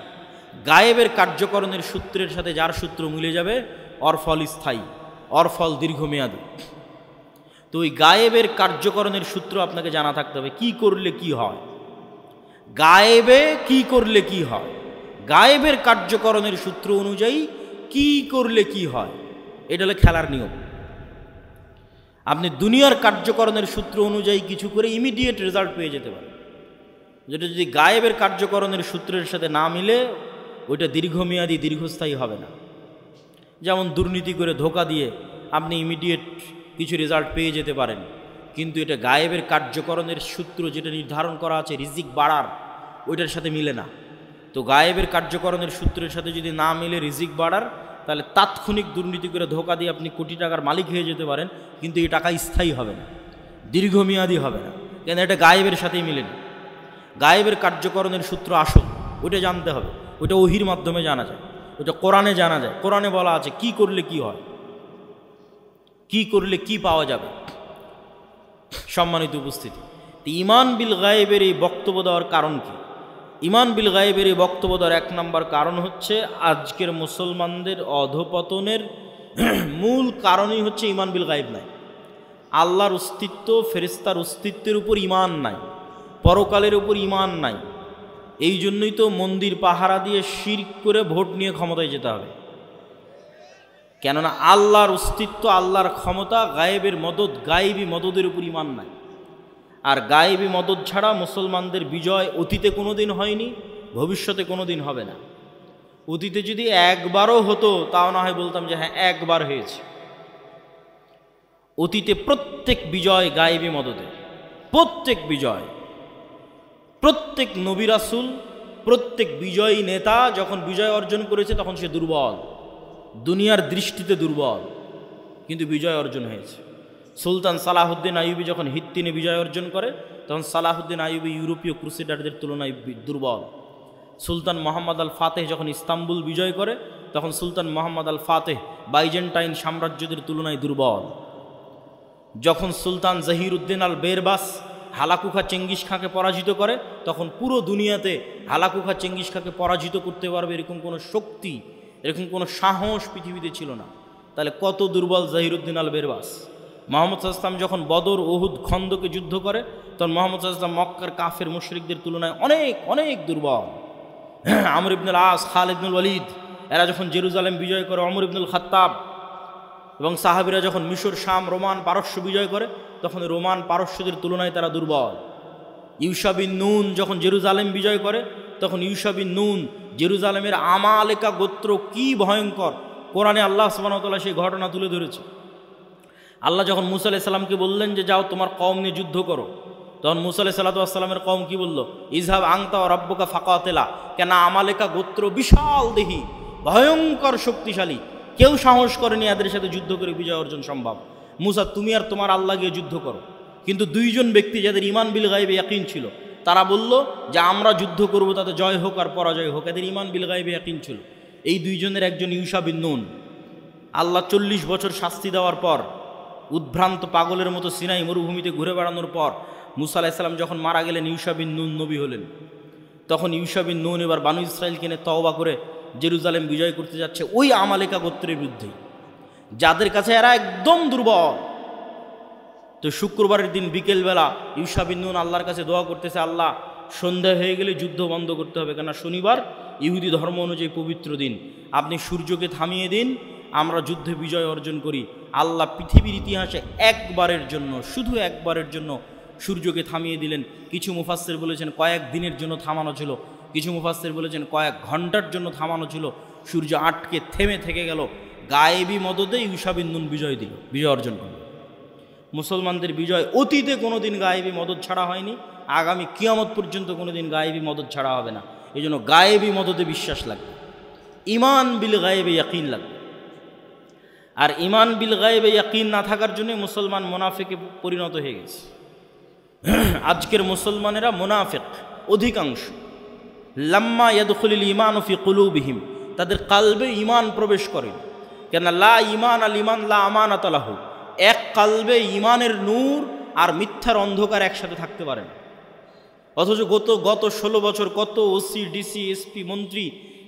গায়েবের কার্যকরণের সূত্রের সাথে যার সূত্র মিলে যাবে, ওর ফল স্থায়ী, ওর ফল দীর্ঘমেয়াদী। তো ওই গায়েবের কার্যকরণের সূত্র আপনাকে জানা থাকতে হবে। কি করলে কি হয়, গায়েবে কি করলে কি হয়, গায়েবের কার্যকরণের সূত্র অনুযায়ী কি করলে কি হয়, এটা হলো খেলার নিয়ম। আপনি দুনিয়ার কার্যকরণের সূত্র অনুযায়ী কিছু করে ইমিডিয়েট রেজাল্ট পেয়ে যেতে পারেন, যেটা যদি গায়েবের কার্যকরণের সূত্রের সাথে না মিলে ওইটা দীর্ঘমেয়াদী দীর্ঘস্থায়ী হবে না। যেমন দুর্নীতি করে ধোঁকা দিয়ে আপনি ইমিডিয়েট কিছু রেজাল্ট পেয়ে যেতে পারেন, কিন্তু এটা গায়েবের কার্যকরণের সূত্র যেটা নির্ধারণ করা আছে রিজিক বাড়ার, ওইটার সাথে মিলে না। তো গায়েবের কার্যকরণের সূত্রের সাথে যদি না মিলে রিজিক বাড়ার, তাহলে তাৎক্ষণিক দুর্নীতি করে ধোঁকা দিয়ে আপনি কোটি টাকার মালিক হয়ে যেতে পারেন, কিন্তু এই টাকা স্থায়ী হবে না, দীর্ঘমেয়াদী হবে না, কেন এটা গায়েবের সাথেই মিলে না। গায়েবের কার্যকরণের সূত্র আসল, ওইটা জানতে হবে। ওইটা ওহির মাধ্যমে জানা যায়, ওইটা কোরআনে জানা যায়। কোরআনে বলা আছে কি করলে কি হয়, কি করলে কি পাওয়া যাবে। সম্মানিত উপস্থিতি, ঈমান বিল গায়েবের এই বক্তব্য দেওয়ার কারণ কি? ঈমান বিল গায়েবের এই বক্তব্য দেওয়ার এক নম্বর কারণ হচ্ছে আজকের মুসলমানদের অধপতনের মূল কারণই হচ্ছে ঈমান বিল গায়েব নাই। আল্লাহর অস্তিত্ব, ফেরেশতার অস্তিত্বের উপর ঈমান নাই, পরকালের উপর ঈমান নাই। এই জন্যই তো মন্দির পাহারা দিয়ে শিরক করে ভোট নিয়ে ক্ষমতায় যেতে হবে। কেননা আল্লাহর অস্তিত্ব, আল্লাহর ক্ষমতা, গায়েবের মদদ, গায়েবী মদদের উপর ঈমান নাই। আর গায়েবী মদদ ছাড়া মুসলমানদের বিজয় অতীতে কোনো দিন হয়নি, ভবিষ্যতে কোনো দিন হবে না। অতীতে যদি একবারও হতো তাও না হয় বলতাম যে হ্যাঁ একবার হয়েছে। অতীতে প্রত্যেক বিজয় গায়েবী মদদে, প্রত্যেক বিজয়, প্রত্যেক নবী রাসূল, প্রত্যেক বিজয়ী নেতা যখন বিজয় অর্জন করেছে তখন সে দুর্বল, দুনিয়ার দৃষ্টিতে দুর্বল, কিন্তু বিজয় অর্জন হয়েছে। সুলতান সালাহুদ্দিন আইয়ুবী যখন হিত্তিনে বিজয় অর্জন করে তখন সালাহুদ্দিন আইয়ুবী ইউরোপীয় ক্রুসেডারদের তুলনায় দুর্বল। সুলতান মোহাম্মদ আল ফাতেহ যখন ইস্তাম্বুল বিজয় করে তখন সুলতান মোহাম্মদ আল ফাতেহ বাইজেন্টাইন সাম্রাজ্যদের তুলনায় দুর্বল। যখন সুলতান জহিরুদ্দিন আল বেরবাস হালাকুখা চেঙ্গিস খাঁকে পরাজিত করে তখন পুরো দুনিয়াতে হালাকুখা চেঙ্গিস খাঁকে পরাজিত করতে পারবে এরকম কোনো শক্তি, এরকম কোনো সাহস পৃথিবীতে ছিল না। তাহলে কত দুর্বল জহিরুদ্দিন আল বেরবাস। মোহাম্মদ সাল্লাল্লাহু আলাইহি ওয়াসাল্লাম যখন বদর, উহুদ, খন্দকে যুদ্ধ করে তখন মোহাম্মদ সাল্লাল্লাহু আলাইহি ওয়াসাল্লাম মক্কার কাফের মুশরিকদের তুলনায় অনেক অনেক দুর্বল। আমর ইবনুল আস, খালিদ ইবনুল ওয়ালিদ এরা যখন জেরুজালেম বিজয় করে, ওমর ইবনুল খাত্তাব এবং সাহাবীরা যখন মিশর, শাম, রোমান, পারস্য বিজয় করে তখন রোমান পারস্যদের তুলনায় তারা দুর্বল। ইউশা বিন নুন যখন জেরুজালেম বিজয় করে তখন ইউশা বিন নুন, জেরুজালেমের আমালেকা গোত্র কি ভয়ঙ্কর, কোরআনে আল্লাহ সুবহানাহু ওয়া তাআলা সেই ঘটনা তুলে ধরেছে। আল্লাহ যখন মুসা আলাইহিস সালামকে বললেন যে যাও তোমার কওম নিয়ে যুদ্ধ করো, তখন মুসা আলাইহিস সালামের কওম কি বলল? ইযহাব আনতা ওয়া রাব্বুকা ফাকাতিলা। কেন আমালেকা গোত্র বিশাল দেহি, ভয়ঙ্কর শক্তিশালী, কেউ সাহস করেনি এদের সাথে যুদ্ধ করে বিজয় অর্জন সম্ভব। মুসা তুমি আর তোমার আল্লাহ গিয়ে যুদ্ধ করো। কিন্তু দুইজন ব্যক্তি যাদের ঈমান বিল গায়বে ইয়াকিন ছিল তারা বলল যে আমরা যুদ্ধ করব, তাতে জয় হোক আর পরাজয় হোক। এদের ঈমান বিল গায়বে ইয়াকিন ছিল। এই দুইজনের একজন ইউশা বিন নুন। আল্লাহ 40 বছর শাস্তি দেওয়ার পর, উদ্ভ্রান্ত পাগলের মতো সিনাই মরুভূমিতে ঘুরে বেড়ানোর পর মুসা আলাইহিস সালাম যখন মারা গেলেন, ইউশা বিন নুন নবী হলেন। তখন ইউশা বিন নুন এবার বানু ইসরাইলকে নিয়ে তওবা করে জেরুজালেম বিজয় করতে যাচ্ছে ওই আমালেকা গোত্রের বিরুদ্ধে, যাদের কাছে এরা একদম দুর্বল। তো শুক্রবারের দিন বিকেলবেলা ইউশা বিন নুন আল্লাহর কাছে দোয়া করতেছে, আল্লাহ সন্ধ্যা হয়ে গেলে যুদ্ধ বন্ধ করতে হবে, কেননা শনিবার ইহুদি ধর্ম অনুযায়ী পবিত্র দিন, আপনি সূর্যকে থামিয়ে দিন, আমরা যুদ্ধে বিজয় অর্জন করি। আল্লাহ পৃথিবীর ইতিহাসে একবারের জন্য, শুধু একবারের জন্য সূর্যকে থামিয়ে দিলেন। কিছু মুফাসসির বলেছেন কয়েক দিনের জন্য থামানো ছিল, কিছু মুফাসসির বলেছেন কয়েক ঘন্টার জন্য থামানো ছিল। সূর্য আটকে থেমে থেকে গেল। গায়েবী মদদে ইউশা বিন নুন বিজয় দিল, বিজয় অর্জন করল। মুসলমানদের বিজয় অতীতে কোনো দিন গায়েবী মদদ ছাড়া হয়নি, আগামী কিয়ামত পর্যন্ত কোনো দিন গায়েবী মদদ ছাড়া হবে না। এই জন্য গায়েবী মদদে বিশ্বাস লাগবে, ঈমান বিল গায়েবে ইয়াকিন লাগবে। আর ঈমান বিল গায়েবে ইয়াকিন না থাকার জন্য মুসলমান মুনাফিকে পরিণত হয়ে গেছে। আজকের মুসলমানেরা মুনাফিক অধিকাংশ। লাম্মা ইয়াদখুলুল ঈমানু ফি কুলুবিহিম, তাদের কালবে ঈমান প্রবেশ করে। কেন লা ঈমান আল ঈমান লা আমানাতা লাহু, এক কালবে ঈমানের নূর আর মিথ্যার অন্ধকার একসাথে থাকতে পারে না। অথচ গত 16 বছর কত ওসি, ডিসি, এসপি, মন্ত্রী,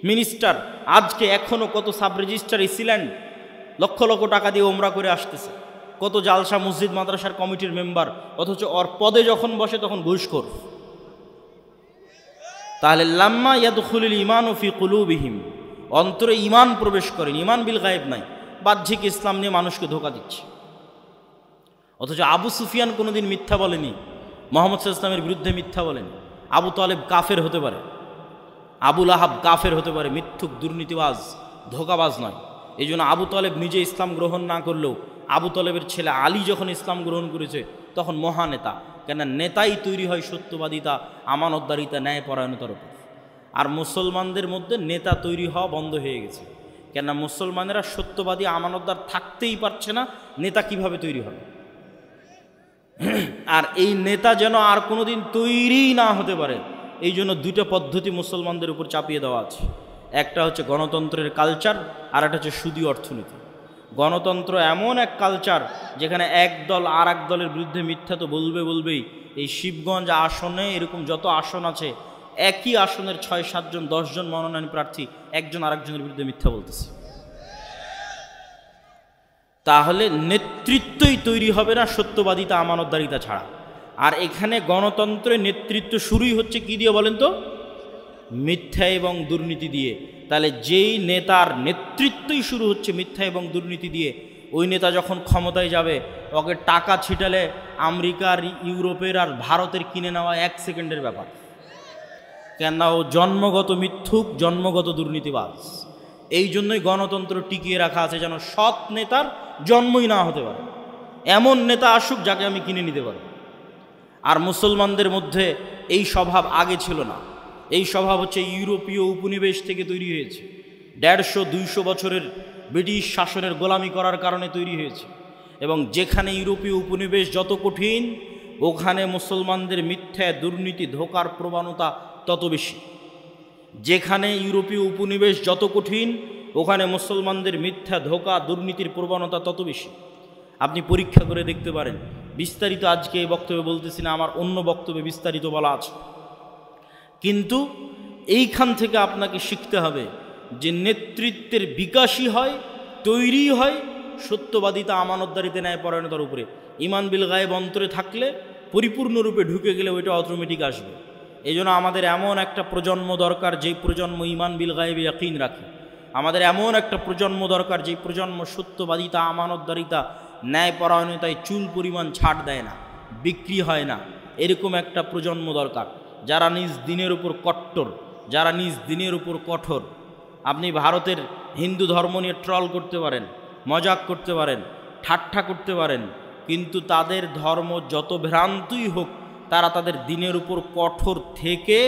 মিনিস্টার, আজকে এখনও কত সাব রেজিস্ট্রার ইসিল্যান্ড লক্ষ লক্ষ টাকা দিয়ে ওমরা করে আসতেছে, কত জালসা মসজিদ মাদ্রাসার কমিটির মেম্বার, অথচ ওর পদে যখন বসে তখন ঘুষখোর। তাহলে লাম্মা ইয়াদখুলুল ঈমানু ফি কুলুবিহিম, অন্তরে ঈমান প্রবেশ করেন, ঈমান বিল গায়েব নাই, বাহ্যিক ইসলাম নিয়ে মানুষকে ধোঁকা দিচ্ছে। অথচ আবু সুফিয়ান কোনোদিন মিথ্যা বলেনি, মুহাম্মদ সাল্লাল্লাহু আলাইহি ওয়াসাল্লামের বিরুদ্ধে মিথ্যা বলেনি। আবু তালেব কাফের হতে পারে, আবু লাহাব কাফের হতে পারে, মিথ্যুক, দুর্নীতিবাজ, ধোঁকাবাজ নয়। এই জন্য আবু তালেব নিজে ইসলাম গ্রহণ না করলেও আবু তালেবের ছেলে আলী যখন ইসলাম গ্রহণ করেছে তখন মহানেতা। কেন? নেতাই তৈরি হয় সত্যবাদিতা, আমানতদারিতা, ন্যায়পরায়ণতার উপর। আর মুসলমানদের মধ্যে নেতা তৈরি হওয়া বন্ধ হয়ে গেছে। কেন? মুসলমানেরা সত্যবাদী, আমানতদার থাকতেই পারছে না, নেতা কিভাবে তৈরি হবে? আর এই নেতা যেন আর কোনোদিন তৈরি না হতে পারে, এই জন্য দুইটা পদ্ধতি মুসলমানদের উপর চাপিয়ে দেওয়া আছে। একটা হচ্ছে গণতন্ত্রের কালচার, আর একটা হচ্ছে সুদী অর্থনীতি। গণতন্ত্র এমন এক কালচার যেখানে এক দল আর এক দলের বিরুদ্ধে মিথ্যা তো বলবেই। এই শিবগঞ্জ আসনে এরকম যত আসন আছে, একই আসনের ৬-৭ জন ১০ জন মনোনয়ন প্রার্থী একজন আরেকজনের বিরুদ্ধে মিথ্যা বলতেছে। তাহলে নেতৃত্বই তৈরি হবে না সত্যবাদিতা, আমানতদারিতা ছাড়া। আর এখানে গণতন্ত্রের নেতৃত্ব শুরুই হচ্ছে কি দিয়ে বলেন তো? মিথ্যা এবং দুর্নীতি দিয়ে। তাহলে যেই নেতার নেতৃত্বই শুরু হচ্ছে মিথ্যা এবং দুর্নীতি দিয়ে, ওই নেতা যখন ক্ষমতায় যাবে ওকে টাকা ছিটালে আমেরিকার, ইউরোপের আর ভারতের কিনে নেওয়া ১ সেকেন্ডের ব্যাপার। কেন? ও জন্মগত মিথ্যুক, জন্মগত দুর্নীতিবাজ। এই জন্যই গণতন্ত্র টিকিয়ে রাখা আছে, যেন সৎ নেতার জন্মই না হতে পারে। এমন নেতা আসুক যাকে আমি কিনে নিতে পারি। আর মুসলমানদের মধ্যে এই স্বভাব আগে ছিল না। এই স্বভাব হচ্ছে ইউরোপীয় উপনিবেশ থেকে তৈরি হয়েছে। ১৫০-২০০ বছরের ব্রিটিশ শাসনের গোলামি করার কারণে তৈরি হয়েছে। এবং যেখানে ইউরোপীয় উপনিবেশ যত কঠিন, ওখানে মুসলমানদের মিথ্যা, দুর্নীতি, ধোঁকার প্রবণতা তত বেশি। যেখানে ইউরোপীয় উপনিবেশ যত কঠিন, ওখানে মুসলমানদের মিথ্যা, ধোঁকা, দুর্নীতির প্রবণতা তত বেশি। আপনি পরীক্ষা করে দেখতে পারেন। বিস্তারিত আজকে এই বক্তব্যে বলতেছি না, আমার অন্য বক্তব্যে বিস্তারিত বলা আছে। কিন্তু এইখান থেকে আপনাকে শিখতে হবে যে নেতৃত্বের বিকাশই হয়, তৈরি হয় সত্যবাদিতা, আমানতদারিতা, ন্যায়পরায়ণতার উপরে। ঈমান বিল গায়েব অন্তরে থাকলে, পরিপূর্ণরূপে ঢুকে গেলে ওইটা অটোমেটিক আসবে। এই জন্য আমাদের এমন একটা প্রজন্ম দরকার যেই প্রজন্ম ঈমান বিল গায়েবে ইয়াকিন রাখে। আমাদের এমন একটা প্রজন্ম দরকার যেই প্রজন্ম সত্যবাদিতা, আমানতদারিতা, ন্যায়পরায়ণতায় চুল পরিমাণ ছাড় দেয় না, বিক্রি হয় না। এরকম একটা প্রজন্ম দরকার যারা নিজ দিনের উপর কট্টর, যারা নিজ দিনের উপর কঠোর। আপনি ভারতের হিন্দু ধর্ম নিয়ে ট্রল করতে পারেন, মজাক করতে পারেন, ঠাট্টা করতে পারেন, কিন্তু তাদের ধর্ম যত ভ্রান্তই হোক, তারা তাদের দিনের উপর কঠোর থেকে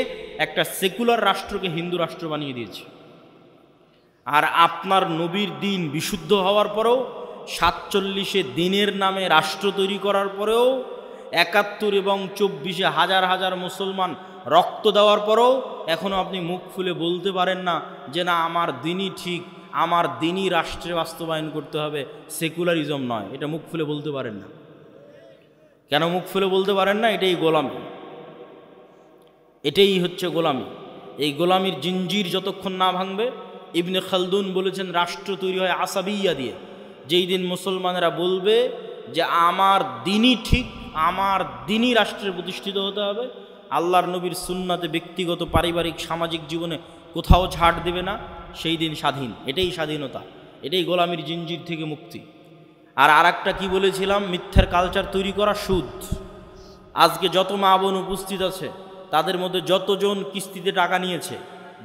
একটা সেকুলার রাষ্ট্রকে হিন্দু রাষ্ট্র বানিয়ে দিয়েছে। আর আপনার নবীর দিন বিশুদ্ধ হওয়ার পরেও, ৪৭ দিনের নামে রাষ্ট্র তৈরি করার পরেও, ৭১ এবং ২৪ হাজার হাজার মুসলমান রক্ত দেওয়ার পরেও এখনও আপনি মুখ খুলে বলতে পারেন না যে না, আমার দিনই ঠিক, আমার দিনই রাষ্ট্রে বাস্তবায়ন করতে হবে, সেকুলারিজম নয়। এটা মুখ খুলে বলতে পারেন না। কেন মুখ খুলে বলতে পারেন না? এটাই গোলামি, এটাই হচ্ছে গোলামি। এই গোলামির জিঞ্জির যতক্ষণ না ভাঙবে, ইবনে খালদুন বলেছেন রাষ্ট্র তৈরি হয় আসাবিয়া দিয়ে। যেই দিন মুসলমানেরা বলবে যে আমার দিনই ঠিক, আমার দিনই রাষ্ট্রে প্রতিষ্ঠিত হতে হবে, আল্লাহর নবীর সুন্নাতে ব্যক্তিগত, পারিবারিক, সামাজিক জীবনে কোথাও ছাড় দেবে না, সেই দিন স্বাধীন। এটাই স্বাধীনতা, এটাই গোলামির জিঞ্জির থেকে মুক্তি। আর আরেকটা কি বলেছিলাম? মিথ্যার কালচার তৈরি করা, সুদ। আজকে যত মা বোন উপস্থিত আছে তাদের মধ্যে যতজন কিস্তিতে টাকা নিয়েছে,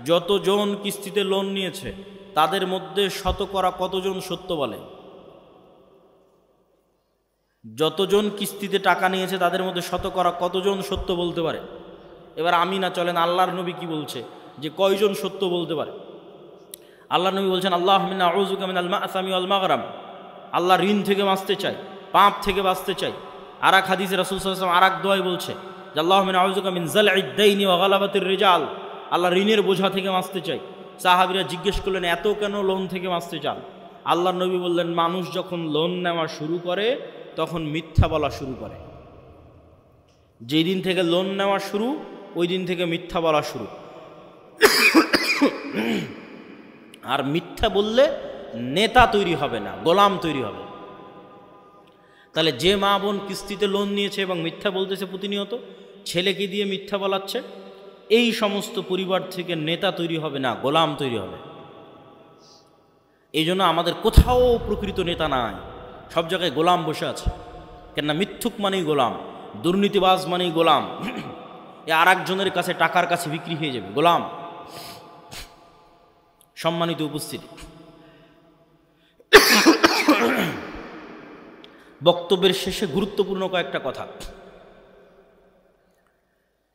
যতজন কিস্তিতে লোন নিয়েছে, তাদের মধ্যে শতকরা কতজন সত্য বলে? যতজন কিস্তিতে টাকা নিয়েছে তাদের মধ্যে শতকরা কতজন সত্য বলতে পারে? এবার আমি না, চলেন আল্লাহর নবী কি বলছে যে কয়জন সত্য বলতে পারে। আল্লাহর নবী বলছেন আল্লাহুম্মা আউযুকা মিনাল মা'সামি ওয়াল মাগরাম। আল্লাহ ঋণ থেকে বাঁচতে চাই, পাপ থেকে বাঁচতে চাই। আর এক হাদিসে রাসূল সাল্লাল্লাহু আলাইহি ওয়াসাল্লাম আর এক দোয়ায় বলছে যে আল্লাহুম্মা আউযুকা মিন যাল'ইদ দাইনি ওয়া গালাবাতির রিজাল। আল্লাহ ঋণের বোঝা থেকে বাঁচতে চাই। সাহাবীরা জিজ্ঞেস করলেন এত কেন লোন থেকে বাঁচতে চান? আল্লাহর নবী বললেন মানুষ যখন লোন নেওয়া শুরু করে তখন মিথ্যা বলা শুরু করে। যেই দিন থেকে লোন নেওয়া শুরু, ওই দিন থেকে মিথ্যা বলা শুরু। আর মিথ্যা বললে নেতা তৈরি হবে না, গোলাম তৈরি হবে। তাহলে যে মা বোন কিস্তিতে লোন নিয়েছে এবং মিথ্যা বলতেছে প্রতিনিয়ত, ছেলেকে দিয়ে মিথ্যা বলাচ্ছে, এই সমস্ত পরিবার থেকে নেতা তৈরি হবে না, গোলাম তৈরি হবে। এই জন্য আমাদের কোথাও প্রকৃত নেতা নাই, সব জায়গায় গোলাম বসে আছে। কেননা মিথ্যুক মানেই গোলাম, দুর্নীতিবাজ মানেই গোলাম, এ আর একজনের কাছে টাকার কাছে বিক্রি হয়ে যাবে, গোলাম। সম্মানিত উপস্থিতি, বক্তব্যের শেষে গুরুত্বপূর্ণ কয়েকটা কথা।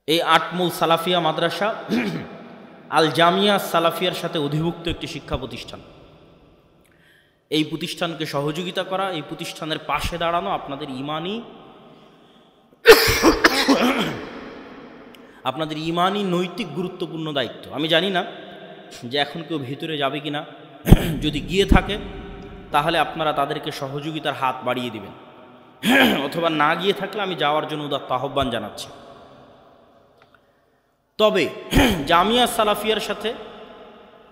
এই আটমূল সালাফিয়া মাদ্রাসা আল জামিয়া সালাফিয়ার সাথে অধিভুক্ত একটি শিক্ষা প্রতিষ্ঠান। এই প্রতিষ্ঠানকে সহযোগিতা করা, এই প্রতিষ্ঠানের পাশে দাঁড়ানো আপনাদের ইমানি নৈতিক গুরুত্বপূর্ণ দায়িত্ব। আমি জানি না যে এখন কেউ ভিতরে যাবে কিনা, যদি গিয়ে থাকে তাহলে আপনারা তাদেরকে সহযোগিতার হাত বাড়িয়ে দিবেন, অথবা না গিয়ে থাকলে আমি যাওয়ার জন্য উদাত্ত আহ্বান জানাচ্ছি। তবে জামিয়া সালাফিয়ার সাথে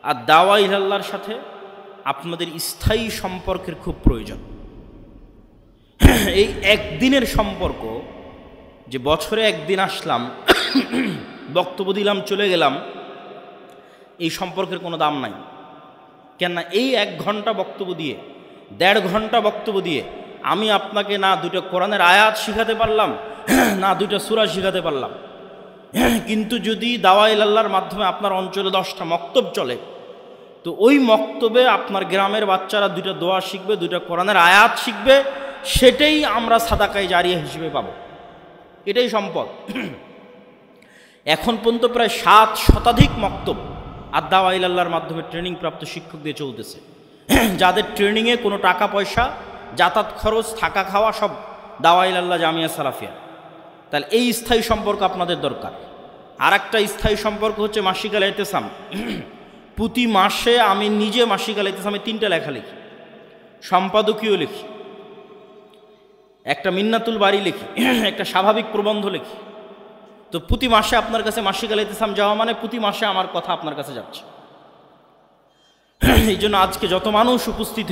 আর দাওয়া ইলাল্লাহর সাথে আপনাদের স্থায়ী সম্পর্কের খুব প্রয়োজন। এই একদিনের সম্পর্ক, যে বছরে একদিন আসলাম, বক্তব্য দিলাম, চলে গেলাম, এই সম্পর্কের কোনো দাম নাই। কেননা এই 1 ঘন্টা বক্তব্য দিয়ে, 1.5 ঘন্টা বক্তব্য দিয়ে আমি আপনাকে না 2টা কোরআনের আয়াত শিখাতে পারলাম, না 2টা সূরা শিখাতে পারলাম। কিন্তু যদি দাওয়া ইলাল্লাহর মাধ্যমে আপনার অঞ্চলে 10টা মক্তব চলে, তো ওই মক্তবে আপনার গ্রামের বাচ্চারা 2টা দোয়া শিখবে, 2টা কোরআনের আয়াত শিখবে, সেটাই আমরা সাদাকায়ে জারিয়া হিসেবে পাবো। এটাই সম্পদ। এখন পর্যন্ত প্রায় 7 শতাধিক মক্তব আর দাওয়া ইলাল্লাহর মাধ্যমে ট্রেনিং প্রাপ্ত শিক্ষক দিয়ে চলতেছে, যাদের ট্রেনিংয়ে কোনো টাকা পয়সা, যাতায়াত খরচ, থাকা খাওয়া সব দাওয়া ইলাল্লাহ জামিয়া সালাফিয়া। তাহলে এই স্থায়ী সম্পর্ক আপনাদের দরকার। আর একটা স্থায়ী সম্পর্ক হচ্ছে মাসিক আল ইতিসাম। প্রতি মাসে আমি নিজে মাসিক আল ইতিসামে 3টা লেখা লিখি, সম্পাদকীয় লিখি, একটা মিন্নাতুল বাড়ি লিখি, একটা স্বাভাবিক প্রবন্ধ লিখি। তো প্রতি মাসে আপনার কাছে মাসিক আল ইতিসাম যাওয়া মানে প্রতি মাসে আমার কথা আপনার কাছে যাচ্ছে। এই জন্য আজকে যত মানুষ উপস্থিত